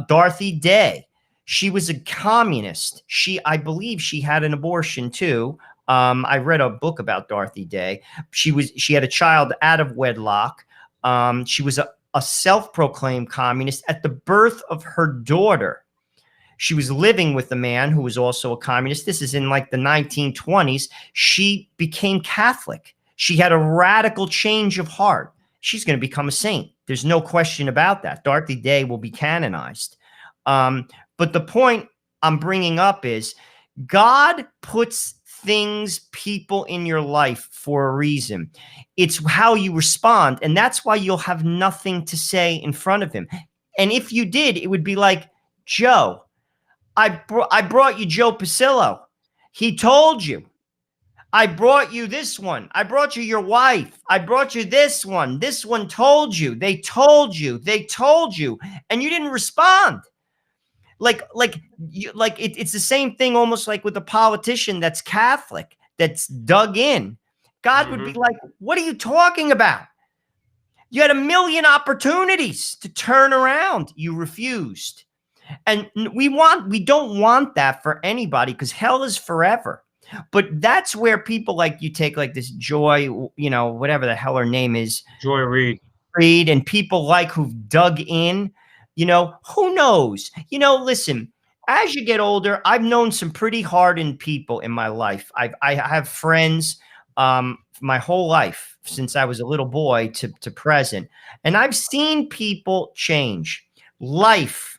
Dorothy Day, she was a communist. I believe she had an abortion too. I read a book about Dorothy Day. She had a child out of wedlock. She was a self-proclaimed communist. At the birth of her daughter, she was living with a man who was also a communist. This is in like the 1920s. She became Catholic. She had a radical change of heart. She's going to become a saint. There's no question about that. Dorothy Day will be canonized. But the point I'm bringing up is God puts things, people in your life for a reason. It's how you respond. And that's why you'll have nothing to say in front of him. And if you did, it would be like, Joe, I brought you Joe Pasillo. He told you. I brought you this one. I brought you your wife. I brought you this one. This one told you. They told you. They told you. And you didn't respond. It's the same thing, almost like with a politician that's Catholic, that's dug in. God would be like, what are you talking about? You had a million opportunities to turn around. You refused. And we don't want that for anybody, because hell is forever. But that's where people like you take, like this Joy, whatever the hell her name is. Joy Reid, and people like who've dug in. Who knows? Listen, as you get older, I've known some pretty hardened people in my life. I have friends my whole life, since I was a little boy to present. And I've seen people change. Life,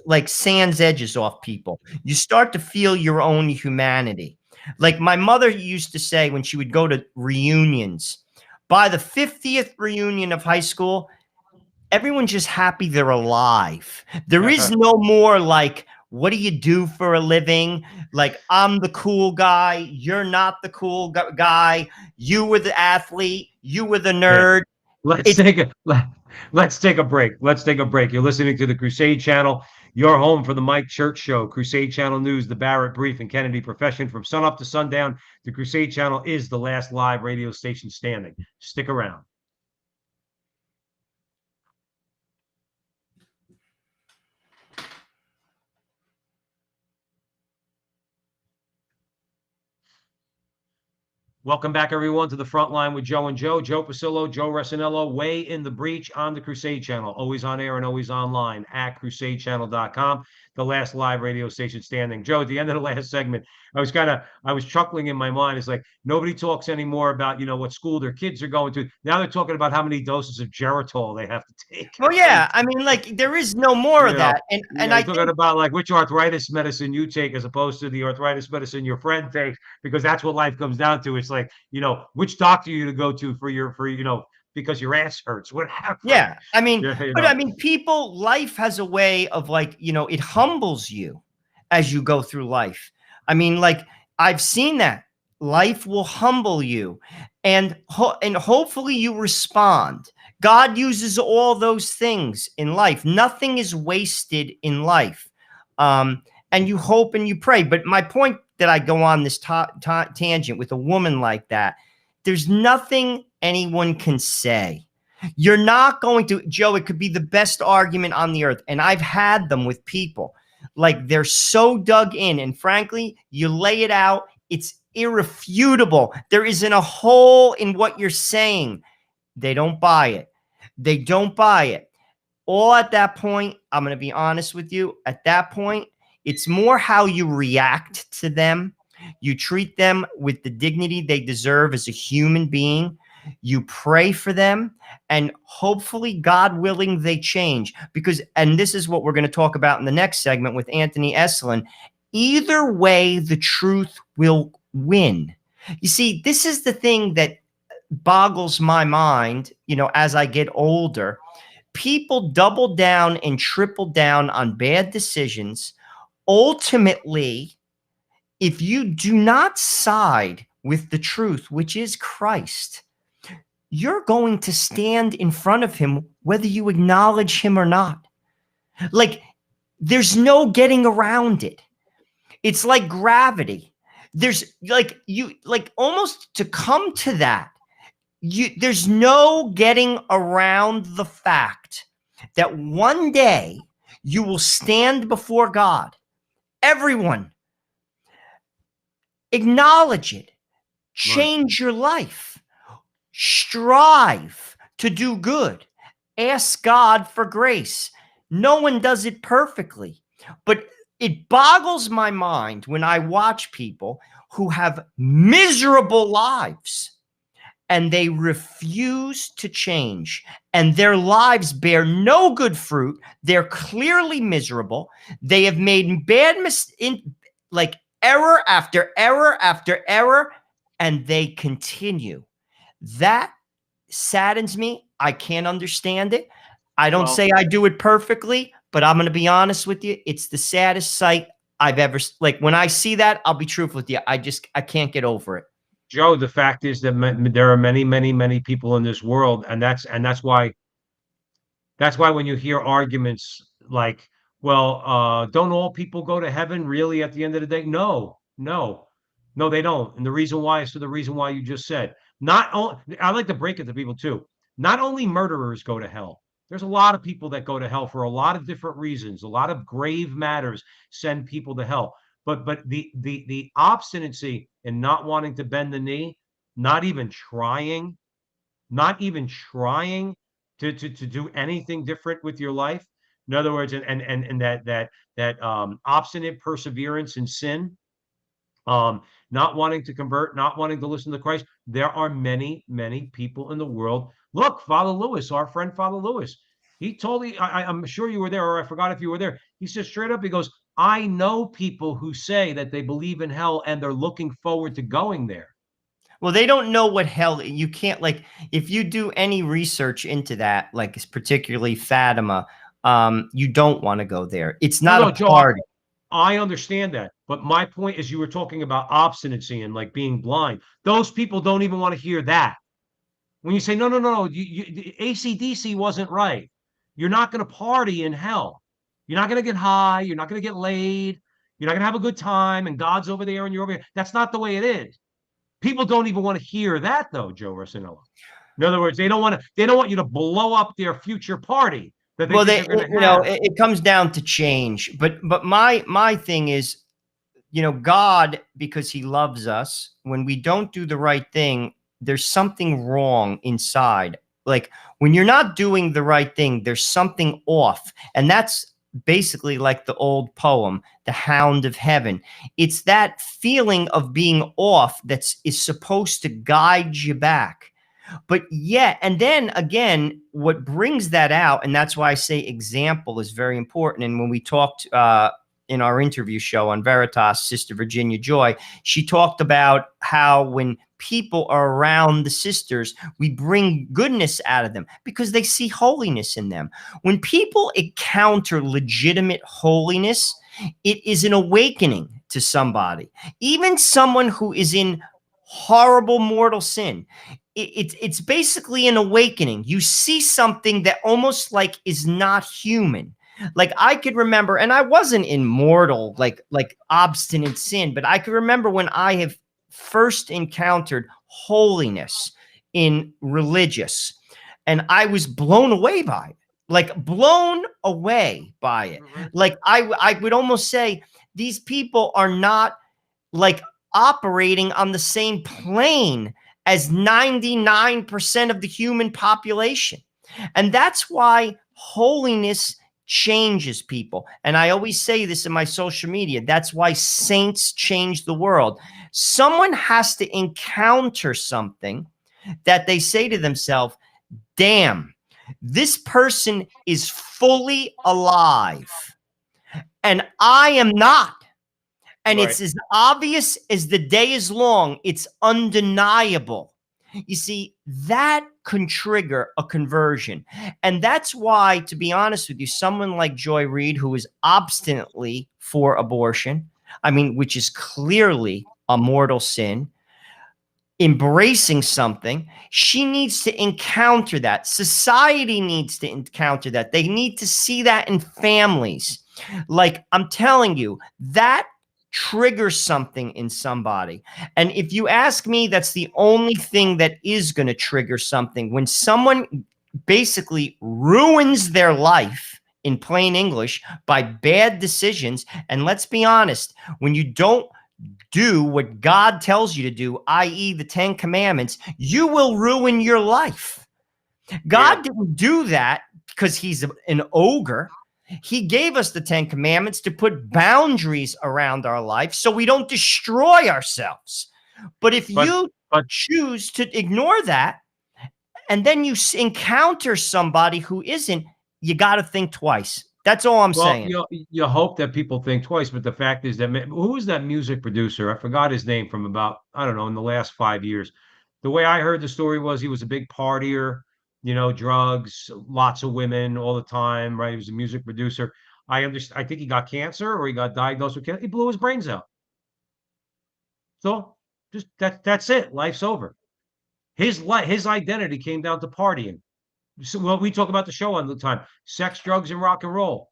like, sands edges off people. You start to feel your own humanity. Like my mother used to say when she would go to reunions, by the 50th reunion of high school, everyone's just happy they're alive. There is no more like, what do you do for a living? Like, I'm the cool guy. You're not the cool guy. You were the athlete. You were the nerd. Let's take a break. Let's take a break. You're listening to the Crusade Channel, your home for the Mike Church Show, Crusade Channel News, the Barrett Brief, and Kennedy Profession. From sunup to sundown, the Crusade Channel is the last live radio station standing. Stick around. Welcome back, everyone, to the front line with Joe and Joe. Joe Pasillo, Joe Resinello, way in the breach on the Crusade Channel. Always on air and always online at crusadechannel.com, the last live radio station standing. Joe, at the end of the last segment, I was chuckling in my mind. It's like nobody talks anymore about, what school their kids are going to. Now they're talking about how many doses of Geritol they have to take. Well, yeah, I mean, like there is no more of that, and I talking about like which arthritis medicine you take as opposed to the arthritis medicine your friend takes, because that's what life comes down to. It's like, which doctor you to go to for because your ass hurts, whatever. Yeah, I mean, but I mean, life has a way of like, it humbles you as you go through life. I mean, like I've seen that life will humble you, and hopefully you respond. God uses all those things in life. Nothing is wasted in life. And you hope and you pray. But my point that I go on this tangent with a woman like that, there's nothing anyone can say. You're not going to, Joe, it could be the best argument on the earth. And I've had them with people. Like they're so dug in. And frankly, you lay it out, it's irrefutable. There isn't a hole in what you're saying. They don't buy it. They don't buy it. All at that point, I'm going to be honest with you. At that point, it's more how you react to them. You treat them with the dignity they deserve as a human being. You pray for them, and hopefully, God willing, they change. Because, and this is what we're going to talk about in the next segment with Anthony Esolen, either way, the truth will win. You see, this is the thing that boggles my mind, as I get older. People double down and triple down on bad decisions. Ultimately, if you do not side with the truth, which is Christ, you're going to stand in front of him, whether you acknowledge him or not. Like, there's no getting around it. It's like gravity. There's almost to come to that. There's no getting around the fact that one day you will stand before God. Everyone, acknowledge it. Change your life. Strive to do good. Ask God for grace. No one does it perfectly, but it boggles my mind when I watch people who have miserable lives and they refuse to change, and their lives bear no good fruit. They're clearly miserable. They have made bad error after error after error, and they continue. That saddens me. I can't understand it. I don't say I do it perfectly, but I'm going to be honest with you. It's the saddest sight I've ever, when I see that, I'll be truthful with you. I can't get over it. Joe, the fact is that there are many, many, many people in this world, and that's why when you hear arguments like, well, don't all people go to heaven really at the end of the day? No, they don't. And the reason why is for the reason why you just said. I like to break it to people too. Not only murderers go to hell. There's a lot of people that go to hell for a lot of different reasons. A lot of grave matters send people to hell. But the obstinacy in not wanting to bend the knee, not even trying to do anything different with your life. In other words, and that obstinate perseverance in sin, not wanting to convert, not wanting to listen to Christ. There are many, many people in the world. Look, Father Lewis, our friend Father Lewis, he told me, I'm sure you were there, or I forgot if you were there. He says straight up, he goes, I know people who say that they believe in hell and they're looking forward to going there. Well, they don't know what hell, you can't, if you do any research into that, particularly Fatima, you don't want to go there. It's not a party. I understand that. But my point is, you were talking about obstinacy and being blind. Those people don't even want to hear that. When you say, no, AC/DC wasn't right. You're not going to party in hell. You're not going to get high. You're not going to get laid. You're not going to have a good time. And God's over there and you're over here. That's not the way it is. People don't even want to hear that, though, Joe Rosinello. In other words, they don't want you to blow up their future party. Well, it comes down to change. But my thing is, you know, God, because he loves us, when we don't do the right thing, there's something wrong inside. Like when you're not doing the right thing, there's something off. And that's basically like the old poem, The Hound of Heaven. It's that feeling of being off is supposed to guide you back. But yeah, and then again, what brings that out, and that's why I say example is very important. And when we talked in our interview show on Veritas, Sister Virginia Joy, she talked about how when people are around the sisters, we bring goodness out of them because they see holiness in them. When people encounter legitimate holiness, it is an awakening to somebody, even someone who is in horrible mortal sin. It's basically an awakening. You see something that almost like is not human. Like I could remember, and I wasn't in mortal, like obstinate sin, but I could remember when I have first encountered holiness in religious, and I was blown away by it. Like blown away by it. Like I would almost say these people are not like operating on the same plane as 99% of the human population. And that's why holiness changes people. And I always say this in my social media. That's why saints change the world. Someone has to encounter something that they say to themselves, damn, this person is fully alive and I am not. And Right. it's as obvious as the day is long. It's undeniable. You see, that can trigger a conversion. And that's why, to be honest with you, someone like Joy Reid, who is obstinately for abortion, I mean, which is clearly a mortal sin, embracing something, she needs to encounter that. Society needs to encounter that. They need to see that in families. Like I'm telling you, that triggers something in somebody. And if you ask me, that's the only thing that is going to trigger something. When someone basically ruins their life, in plain English, by bad decisions. And let's be honest, when you don't do what God tells you to do, i.e. the 10 commandments, you will ruin your life. God didn't do that because he's an ogre. He gave us the 10 commandments to put boundaries around our life so we don't destroy ourselves. But if you choose to ignore that, and then you encounter somebody who isn't, you got to think twice. That's all I'm saying. You hope that people think twice, but the fact is that who was that music producer? I forgot his name from about, I don't know, in the last 5 years. The way I heard the story was he was a big partier, you know, drugs, lots of women all the time, right? He was a music producer. I understand. I think he got cancer or he got diagnosed with cancer. He blew his brains out. So just that's it. Life's over. His identity came down to partying. So, well, we talk about the show all the time: sex, drugs, and rock and roll.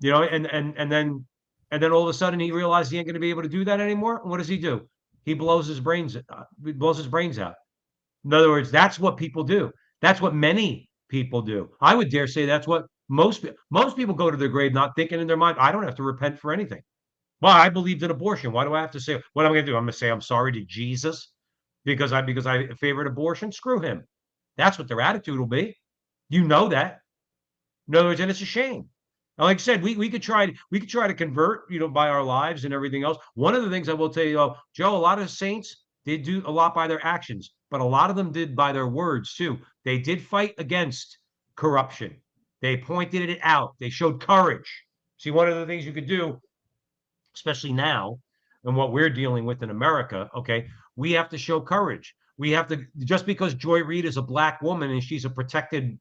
You know, and then all of a sudden he realized he ain't going to be able to do that anymore. What does he do? He blows his brains. He blows his brains out. In other words, that's what people do. That's what many people do. I would dare say that's what most people go to their grave not thinking in their mind, I don't have to repent for anything. Well, I believed in abortion. Why do I have to say what am I going to do? I'm going to say I'm sorry to Jesus because I favored abortion. Screw him. That's what their attitude will be. You know that. In other words, and it's a shame. And like I said, we could try to convert, you know, by our lives and everything else. One of the things I will tell you, Joe, a lot of saints, they do a lot by their actions, but a lot of them did by their words too. They did fight against corruption. They pointed it out. They showed courage. See, one of the things you could do, especially now, and what we're dealing with in America, okay, we have to show courage. We have to, just because Joy Reid is a black woman and she's a protected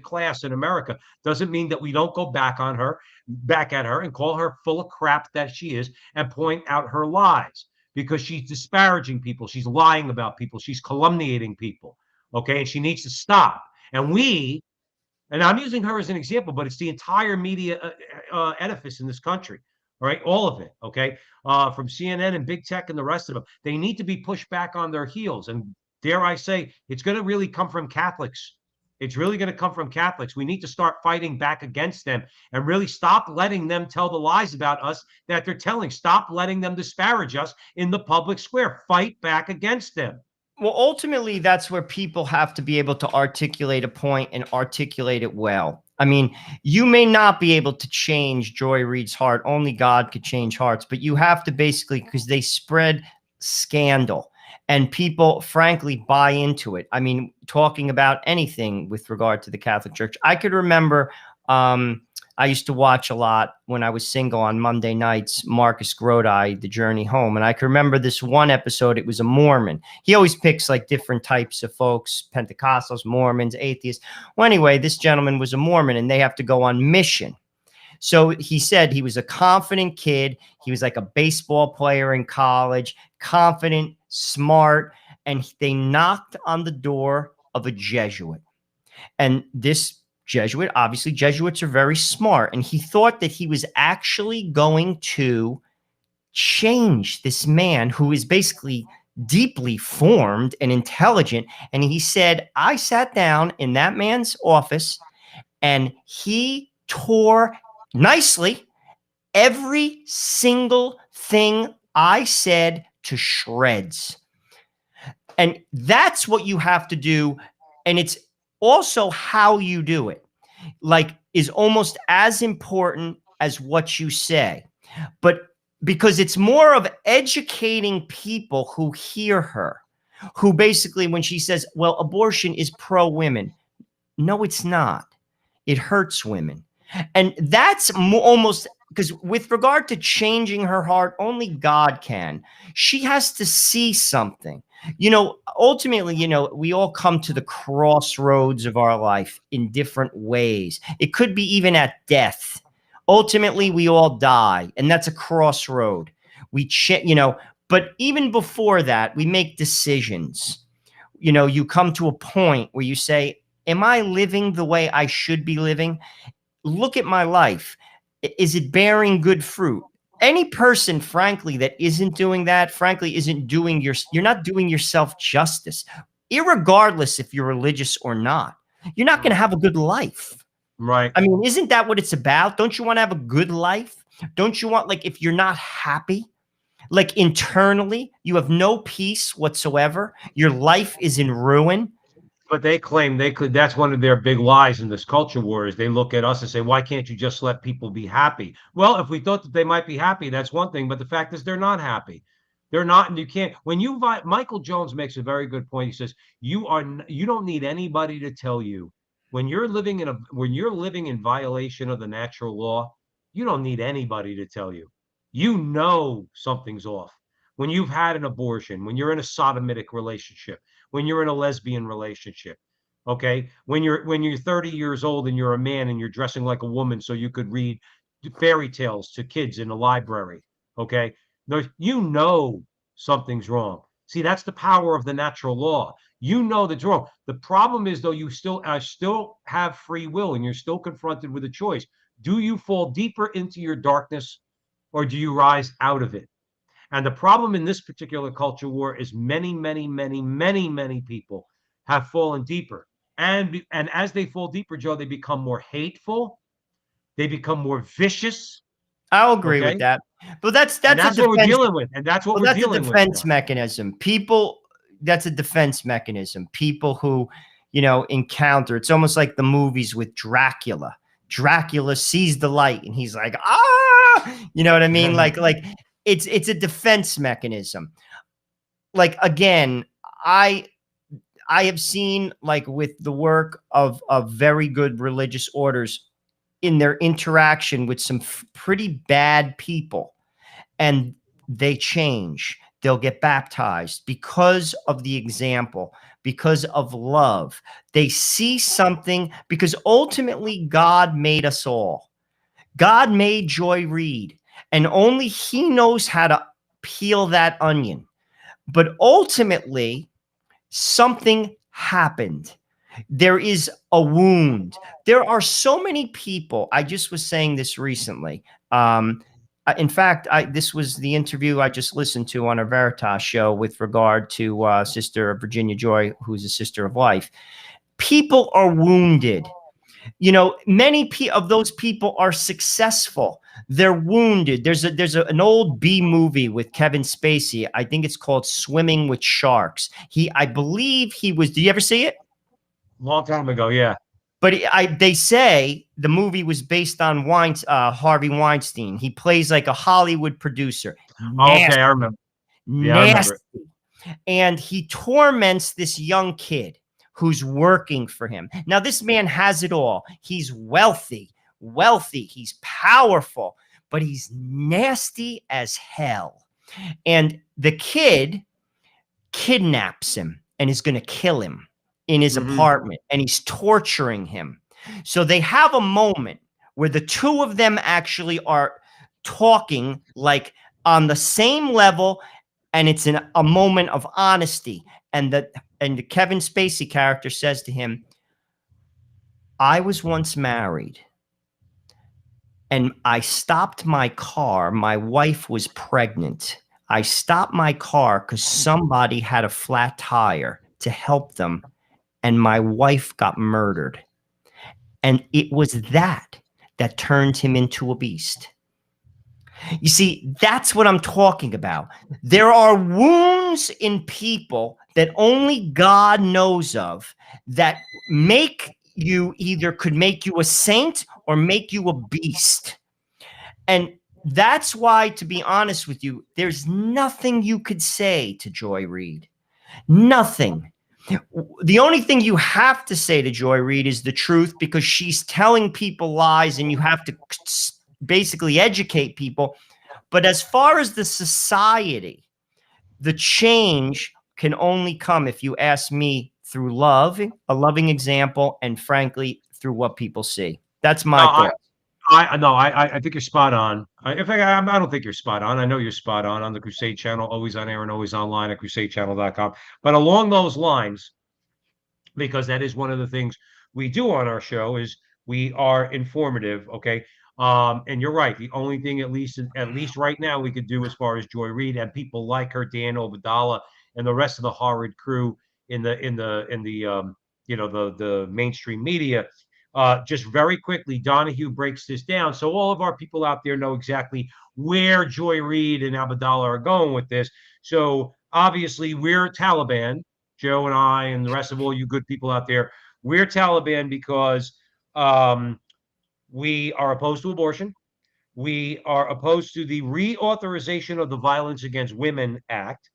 class in America doesn't mean that we don't go back at her and call her full of crap that she is and point out her lies because she's disparaging people, she's lying about people, she's calumniating people, okay, and she needs to stop. And I'm using her as an example, but it's the entire media edifice in this country, all right, all of it, okay, from CNN and big tech and the rest of them. They need to be pushed back on their heels, and dare I say, it's going to really come from Catholics. It's really going to come from Catholics. We need to start fighting back against them and really stop letting them tell the lies about us that they're telling. Stop letting them disparage us in the public square. Fight back against them. Well, ultimately, that's where people have to be able to articulate a point and articulate it well. I mean, you may not be able to change Joy Reid's heart. Only God could change hearts. But you have to basically, because they spread scandal and people, frankly, buy into it. I mean, talking about anything with regard to the Catholic Church. I could remember I used to watch a lot when I was single on Monday nights, Marcus Grodi, The Journey Home. And I can remember this one episode, it was a Mormon. He always picks like different types of folks, Pentecostals, Mormons, atheists. Well, anyway, this gentleman was a Mormon and they have to go on mission. So he said he was a confident kid. He was like a baseball player in college, confident, smart. And they knocked on the door of a Jesuit. And this Jesuit, obviously Jesuits are very smart, and he thought that he was actually going to change this man who is basically deeply formed and intelligent. And he said, I sat down in that man's office and he tore nicely every single thing I said to shreds. And that's what you have to do. And it's also how you do it, like, is almost as important as what you say. But because it's more of educating people who hear her, who basically, when she says, well, abortion is pro-women. No, it's not. It hurts women. And that's almost, because with regard to changing her heart, only God can. She has to see something. You know, ultimately, you know, we all come to the crossroads of our life in different ways. It could be even at death. Ultimately, we all die, and that's a crossroad. You know, but even before that, we make decisions. You know, you come to a point where you say, am I living the way I should be living? Look at my life. Is it bearing good fruit? Any person, frankly, that isn't doing that, frankly, isn't doing you're not doing yourself justice, irregardless if you're religious or not. You're not going to have a good life. Right. I mean, isn't that what it's about? Don't you want to have a good life? Don't you want, like, if you're not happy, like internally, you have no peace whatsoever, your life is in ruin. But they claim they could. That's one of their big lies in this culture war is they look at us and say, why can't you just let people be happy? Well, if we thought that they might be happy, that's one thing. But the fact is they're not happy. They're not. And you can't. When you Michael Jones makes a very good point. He says, you don't need anybody to tell you when you're living in violation of the natural law, you don't need anybody to tell you. You know something's off. When you've had an abortion, when you're in a sodomitic relationship, when you're in a lesbian relationship, okay? When you're 30 years old and you're a man and you're dressing like a woman so you could read fairy tales to kids in a library, okay? You know something's wrong. See, that's the power of the natural law. You know that's wrong. The problem is, though, you still have free will and you're still confronted with a choice. Do you fall deeper into your darkness or do you rise out of it? And the problem in this particular culture war is many, many, many, many, many people have fallen deeper. And as they fall deeper, Joe, they become more hateful. They become more vicious. I'll agree Okay? with that. But that's what we're dealing with. And that's what we're dealing with. That's a defense mechanism. That's a defense mechanism. People who, you know, encounter, it's almost like the movies with Dracula. Dracula sees the light and he's like, ah, you know what I mean? like it's a defense mechanism. Like, again, I have seen, like, with the work of very good religious orders in their interaction with some pretty bad people, and they change. They'll get baptized because of the example, because of love. They see something, because ultimately God made us all. God made Joy Reid, and only he knows how to peel that onion. But ultimately, something happened. There is a wound. There are so many people. I just was saying this recently. In fact, this was the interview I just listened to on a Veritas show with regard to Sister Virginia Joy, who's a Sister of Life. People are wounded. You know, many of those people are successful. They're wounded. There's an old B movie with Kevin Spacey. I think it's called Swimming with Sharks. I believe he was. Did you ever see it? Long time ago, yeah. But they say the movie was based on Harvey Weinstein. He plays like a Hollywood producer. Okay, I remember. Yeah, I remember it. Nasty. And he torments this young kid who's working for him. Now, this man has it all. He's wealthy, he's powerful, but he's nasty as hell. And the kid kidnaps him and is going to kill him in his apartment, and he's torturing him. So they have a moment where the two of them actually are talking like on the same level, and it's a moment of honesty. And the Kevin Spacey character says to him, I was once married, and I stopped my car. My wife was pregnant. I stopped my car because somebody had a flat tire to help them, and my wife got murdered. And it was that turned him into a beast. You see, that's what I'm talking about. There are wounds in people that only God knows of that could make you a saint or make you a beast. And that's why, to be honest with you, there's nothing you could say to Joy Reid. Nothing. The only thing you have to say to Joy Reid is the truth, because she's telling people lies and you have to basically educate people. But as far as the society, the change can only come, if you ask me, through love, a loving example, and frankly, through what people see. That's my thought. I think you're spot on. In fact, I don't think you're spot on. I know you're spot on the Crusade channel, always on air and always online at crusadechannel.com. But along those lines, because that is one of the things we do on our show, is we are informative. Okay. And you're right. The only thing, at least right now, we could do as far as Joy Reid and people like her, Dan Obadala, and the rest of the horrid crew in the the mainstream media. Just very quickly, Donahue breaks this down, so all of our people out there know exactly where Joy Reid and Abdallah are going with this. So obviously, we're Taliban, Joe and I, and the rest of all you good people out there. We're Taliban because we are opposed to abortion. We are opposed to the reauthorization of the Violence Against Women Act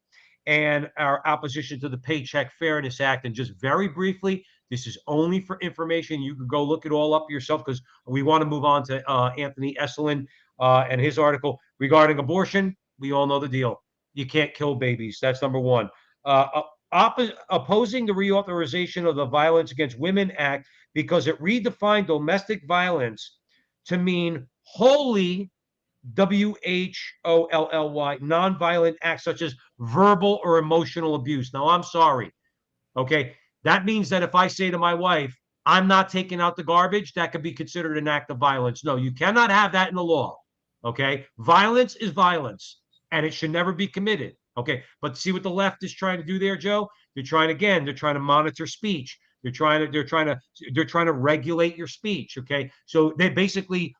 and our opposition to the Paycheck Fairness Act. And just very briefly, this is only for information. You can go look it all up yourself, because we want to move on to Anthony Esselin and his article regarding abortion. We all know the deal. You can't kill babies. That's number one. Opposing the reauthorization of the Violence Against Women Act because it redefined domestic violence to mean wholly, WHOLLY, nonviolent acts such as verbal or emotional abuse. Now, I'm sorry. Okay. That means that if I say to my wife, I'm not taking out the garbage, that could be considered an act of violence. No, you cannot have that in the law. Okay. Violence is violence, and it should never be committed. Okay. But see what the left is trying to do there, Joe? They're trying to monitor speech. They're trying to regulate your speech. Okay. So they basically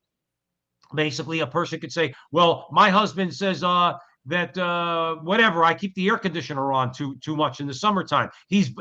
a person could say, well, my husband says that whatever, I keep the air conditioner on too much in the summertime. He's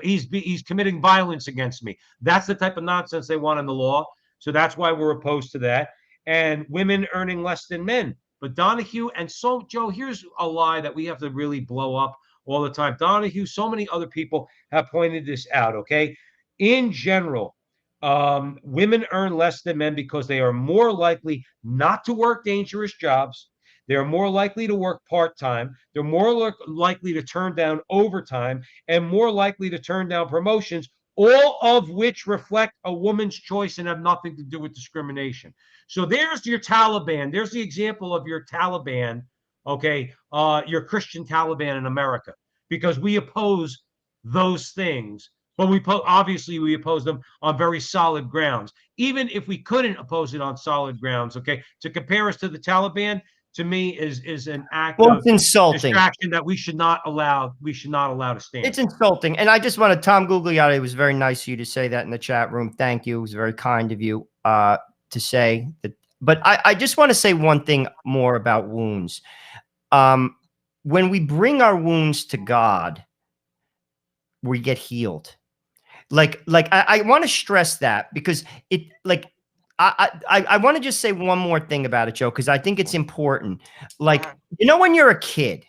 committing violence against me. That's the type of nonsense they want in the law. So that's why we're opposed to that. And women earning less than men. But Donahue, and so Joe, here's a lie that we have to really blow up all the time. Donahue, so many other people have pointed this out. Okay. In general, women earn less than men because they are more likely not to work dangerous jobs. They're more likely to work part-time. They're more likely to turn down overtime and more likely to turn down promotions, all of which reflect a woman's choice and have nothing to do with discrimination. So there's your Taliban. There's the example of your Taliban, okay, your Christian Taliban in America, because we oppose those things. But obviously we oppose them on very solid grounds. Even if we couldn't oppose it on solid grounds, okay, to compare us to the Taliban, to me is an act Well, of it's insulting. distraction that we should not allow to stand. It's insulting. And I just want to, Tom Gugliotti, it was very nice of you to say that in the chat room. Thank you. It was very kind of you to say that. But I just want to say one thing more about wounds. When we bring our wounds to God, we get healed. I want to stress that, because it, like, I want to just say one more thing about it, Joe, because I think it's important. Like, you know, when you're a kid,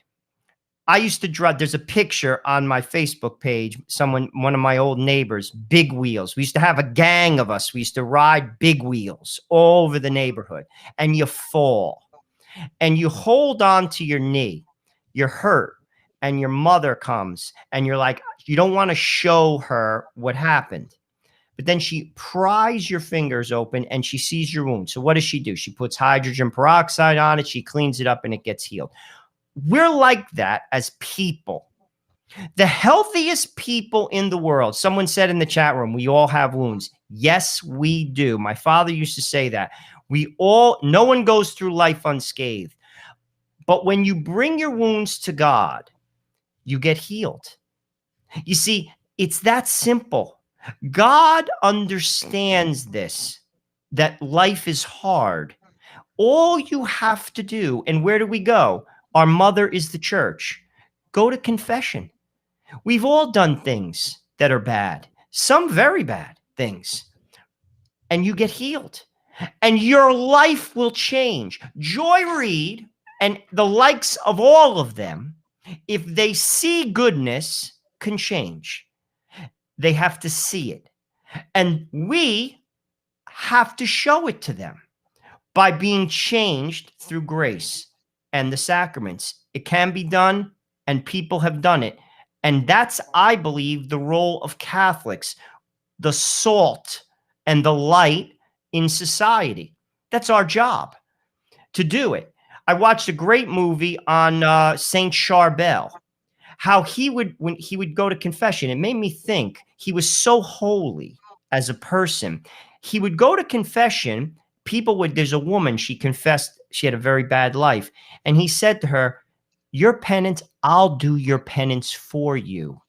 I used to drive. There's a picture on my Facebook page. One of my old neighbors, big wheels. We used to have a gang of us. We used to ride big wheels all over the neighborhood, and you fall and you hold on to your knee. You're hurt, and your mother comes, and you're like, you don't want to show her what happened. But then she pries your fingers open and she sees your wound. So what does she do? She puts hydrogen peroxide on it. She cleans it up and it gets healed. We're like that as people. The healthiest people in the world. Someone said in the chat room, we all have wounds. Yes, we do. My father used to say that. No one goes through life unscathed. But when you bring your wounds to God, you get healed. You see, it's that simple. God understands this, that life is hard. All you have to do, and where do we go? Our mother is the church. Go to confession. We've all done things that are bad, some very bad things, and you get healed. And your life will change. Joy Reid and the likes of all of them, if they see goodness, can change. They have to see it. And we have to show it to them by being changed through grace and the sacraments. It can be done, and people have done it. And that's, I believe, the role of Catholics, the salt and the light in society. That's our job, to do it. I watched a great movie on Saint Charbel, how when he would go to confession. It made me think he was so holy as a person. He would go to confession. There's a woman, she confessed she had a very bad life. And he said to her, your penance, I'll do your penance for you.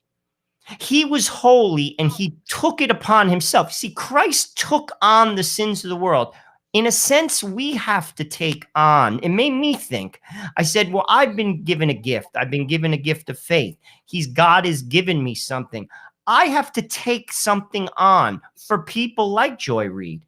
He was holy and he took it upon himself. See, Christ took on the sins of the world. In a sense, we have to take on. It made me think. I said, well, I've been given a gift. I've been given a gift of faith. God has given me something. I have to take something on for people like Joy Reid,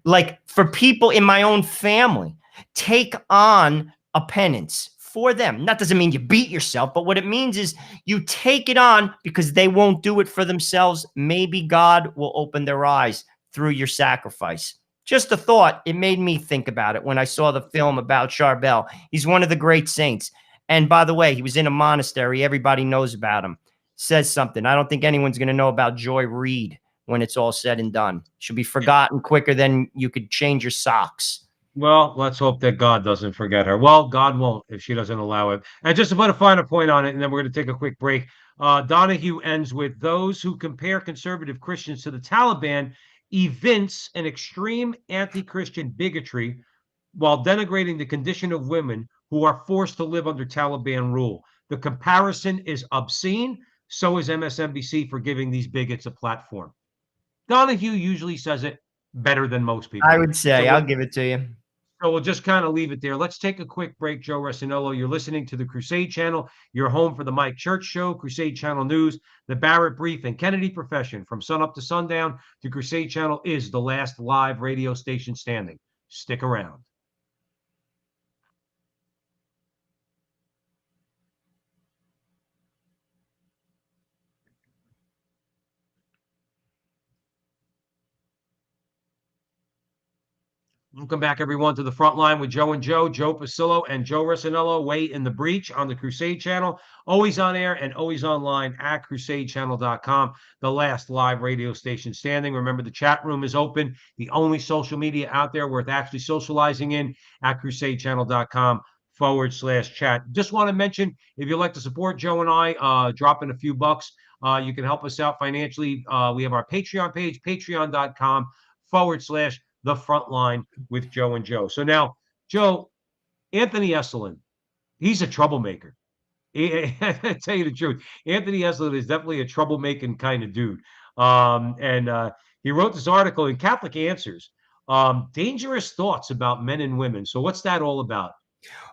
like for people in my own family. Take on a penance for them. That doesn't mean you beat yourself, but what it means is you take it on because they won't do it for themselves. Maybe God will open their eyes through your sacrifice. Just a thought. It made me think about it when I saw the film about Charbel. He's one of the great saints. And by the way, he was in a monastery. Everybody knows about him. Says something. I don't think anyone's going to know about Joy Reid when it's all said and done. Should be forgotten quicker than you could change your socks. Well, let's hope that God doesn't forget her. Well, God won't if she doesn't allow it. And just to put a finer point on it, and then we're going to take a quick break. Donahue ends with, those who compare conservative Christians to the Taliban evince an extreme anti-Christian bigotry while denigrating the condition of women who are forced to live under Taliban rule. The comparison is obscene. So is MSNBC for giving these bigots a platform. Donahue usually says it better than most people. I would say, I'll give it to you. So we'll just kind of leave it there. Let's take a quick break. Joe Resinello, you're listening to the Crusade Channel. You're home for the Mike Church Show, Crusade Channel News, the Barrett Brief, and Kennedy Profession. From sunup to sundown, the Crusade Channel is the last live radio station standing. Stick around. Welcome back, everyone, to the front line with Joe and Joe Pasillo and Joe Resinello, way in the breach on the Crusade Channel. Always on air and always online at crusadechannel.com, the last live radio station standing. Remember, the chat room is open, the only social media out there worth actually socializing in, at crusadechannel.com/chat. Just want to mention, if you'd like to support Joe and I, drop in a few bucks. You can help us out financially. We have our Patreon page, patreon.com/the front line with Joe and Joe. So now, Joe, Anthony Esolen, he's a troublemaker. I tell you the truth, Anthony Esolen is definitely a troublemaking kind of dude. And he wrote this article in Catholic Answers, dangerous thoughts about men and women. So what's that all about?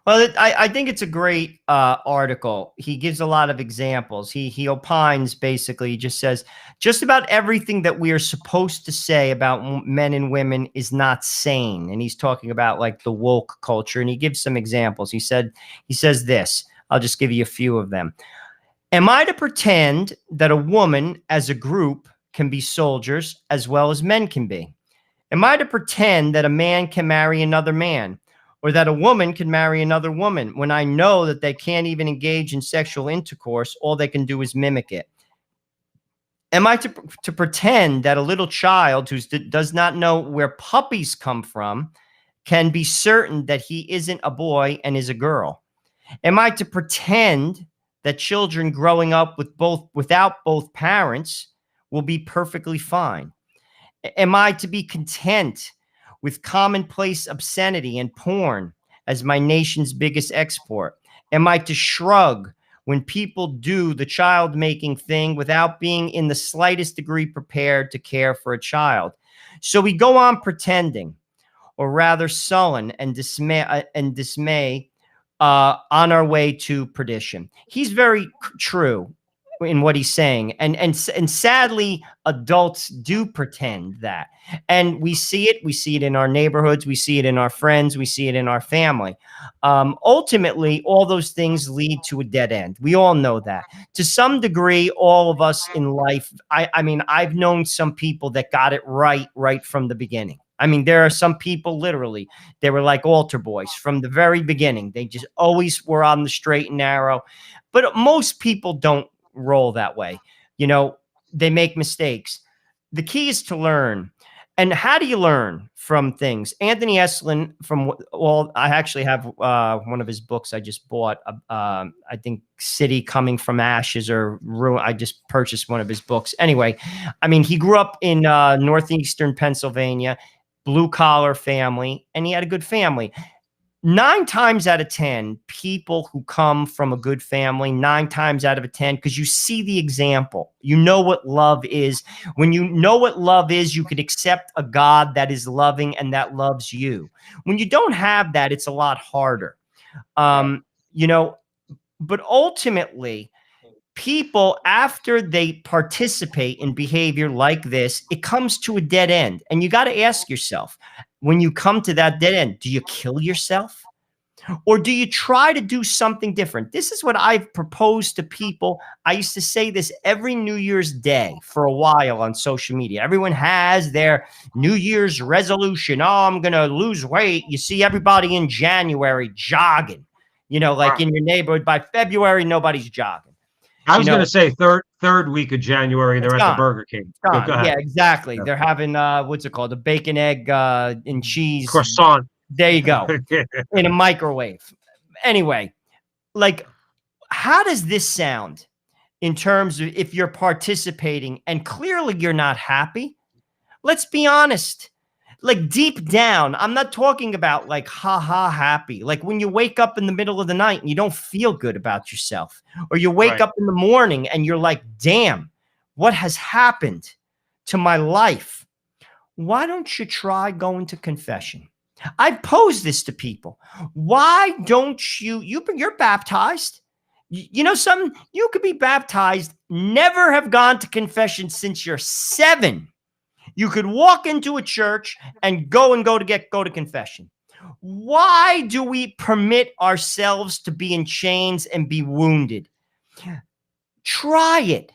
Well, I think it's a great article. He gives a lot of examples. He opines, basically, he just says just about everything that we are supposed to say about men and women is not sane. And he's talking about like the woke culture. And he gives some examples. He says this. I'll just give you a few of them. Am I to pretend that a woman as a group can be soldiers as well as men can be? Am I to pretend that a man can marry another man? Or that a woman can marry another woman when I know that they can't even engage in sexual intercourse? All they can do is mimic it. Am I to pretend that a little child who does not know where puppies come from can be certain that he isn't a boy and is a girl? Am I to pretend that children growing up without both parents will be perfectly fine? Am I to be content with commonplace obscenity and porn as my nation's biggest export? Am I to shrug when people do the child-making thing without being in the slightest degree prepared to care for a child? So we go on pretending, or rather sullen and dismay on our way to perdition. He's very true in what he's saying, and sadly adults do pretend that, and we see it in our neighborhoods, we see it in our friends, we see it in our family. Ultimately all those things lead to a dead end. We all know that to some degree. All of us in life, I mean, I've known some people that got it right from the beginning. I mean, there are some people literally, they were like altar boys from the very beginning. They just always were on the straight and narrow. But most people don't roll that way. You know, they make mistakes. The key is to learn. And how do you learn from things? Anthony Esolen, I actually have one of his books I just bought. I think City Coming from Ashes or Ruin. I just purchased one of his books. Anyway, I mean, he grew up in northeastern Pennsylvania, blue collar family, and he had a good family. 9 times out of 10, people who come from a good family, 9 times out of 10, because you see the example, you know what love is. When you know what love is, you can accept a God that is loving and that loves you. When you don't have that, it's a lot harder. You know, but ultimately, people, after they participate in behavior like this, it comes to a dead end. And you got to ask yourself, when you come to that dead end, do you kill yourself? Or do you try to do something different? This is what I've proposed to people. I used to say this every New Year's Day for a while on social media. Everyone has their New Year's resolution. Oh, I'm going to lose weight. You see everybody in January jogging, you know, like in your neighborhood. By February, nobody's jogging. I was going to say third week of January, they're at the Burger King. Go ahead. Yeah, exactly. They're having, what's it called? A bacon, egg, and cheese. Croissant. There you go. In a microwave. Anyway, like, how does this sound in terms of if you're participating and clearly you're not happy? Let's be honest. Like deep down, I'm not talking about like happy. Like when you wake up in the middle of the night and you don't feel good about yourself, or you wake up in the morning and you're like, damn, what has happened to my life? Why don't you try going to confession? I pose this to people. Why don't you're baptized. You know something? You could be baptized, never have gone to confession since you're 7. You could walk into a church and go to confession. Why do we permit ourselves to be in chains and be wounded? Try it.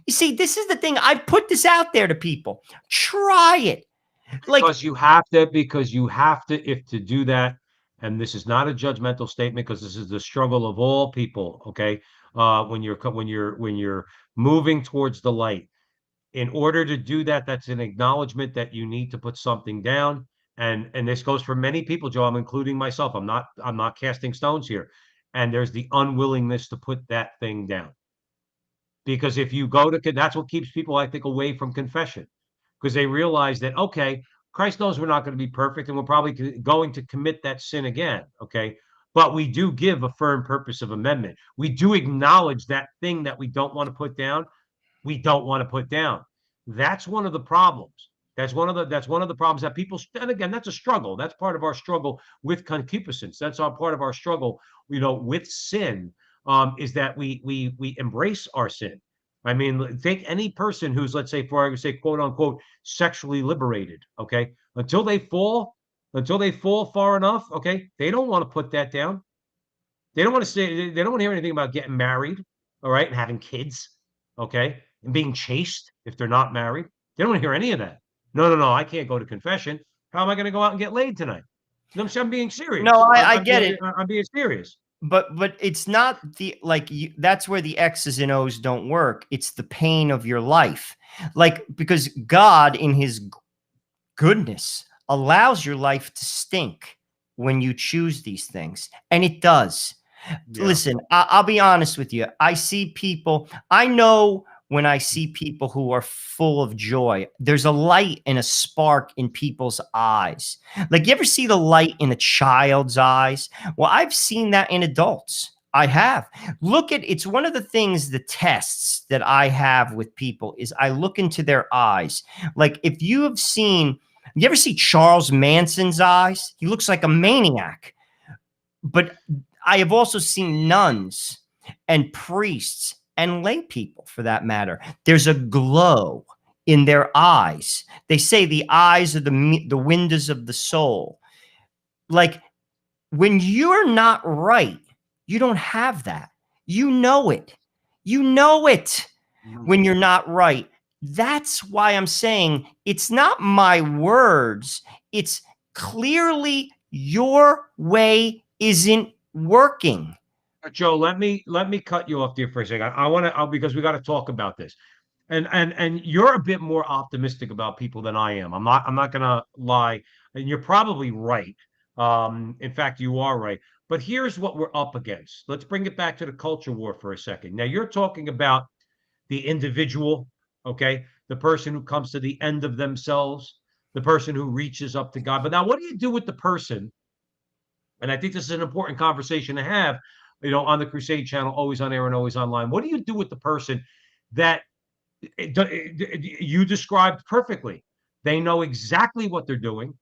You see, this is the thing. I put this out there to people. Try it. Like, because you have to, if to do that, and this is not a judgmental statement because this is the struggle of all people. Okay. When you're moving towards the light, in order to do that, that's an acknowledgement that you need to put something down. And this goes for many people, Joe. I'm including myself. I'm not casting stones here. And there's the unwillingness to put that thing down. Because if you go to, that's what keeps people, I think, away from confession. Because they realize that, okay, Christ knows we're not going to be perfect and we're probably going to commit that sin again. Okay. but we do give a firm purpose of amendment. We do acknowledge that thing that we don't want to put down. We don't want to put down. That's one of the problems. That's one of the problems that people. And again, that's a struggle. That's part of our struggle with concupiscence. That's our part of our struggle, with sin. Is that we embrace our sin. I mean, take any person who's, let's say, for argument's sake, quote unquote, sexually liberated. Okay, until they fall far enough. Okay, they don't want to put that down. They don't want to say. They don't want to hear anything about getting married. All right, and having kids. Okay, and being chaste if they're not married. They don't want to hear any of that. No, no, no. I can't go to confession. How am I going to go out and get laid tonight? I'm being serious. No, I get it. I'm being serious. But it's not that's where the X's and O's don't work. It's the pain of your life. Like, because God in his goodness allows your life to stink when you choose these things. And it does. Yeah. Listen, I'll be honest with you. I see people, I know when I see people who are full of joy, there's a light and a spark in people's eyes. Like, you ever see the light in a child's eyes? Well, I've seen that in adults. I have. It's one of the things, the tests that I have with people is I look into their eyes. Like, if you ever see Charles Manson's eyes? He looks like a maniac. But I have also seen nuns and priests and lay people, for that matter. There's a glow in their eyes. They say the eyes are the windows of the soul. Like, when you're not right, you don't have that. You know it. You know it when you're not right. That's why I'm saying it's not my words. It's clearly your way isn't working. Joe, let me cut you off there for a second. I want to, because we got to talk about this. And you're a bit more optimistic about people than I am. I'm not gonna lie, and you're probably right. In fact, you are right. But here's what we're up against. Let's bring it back to the culture war for a second. Now, you're talking about the individual, okay? The person who comes to the end of themselves, the person who reaches up to God. But now, what do you do with the person? And I think this is an important conversation to have, on the Crusade channel, always on air and always online. What do you do with the person that you described perfectly? They know exactly what they're doing.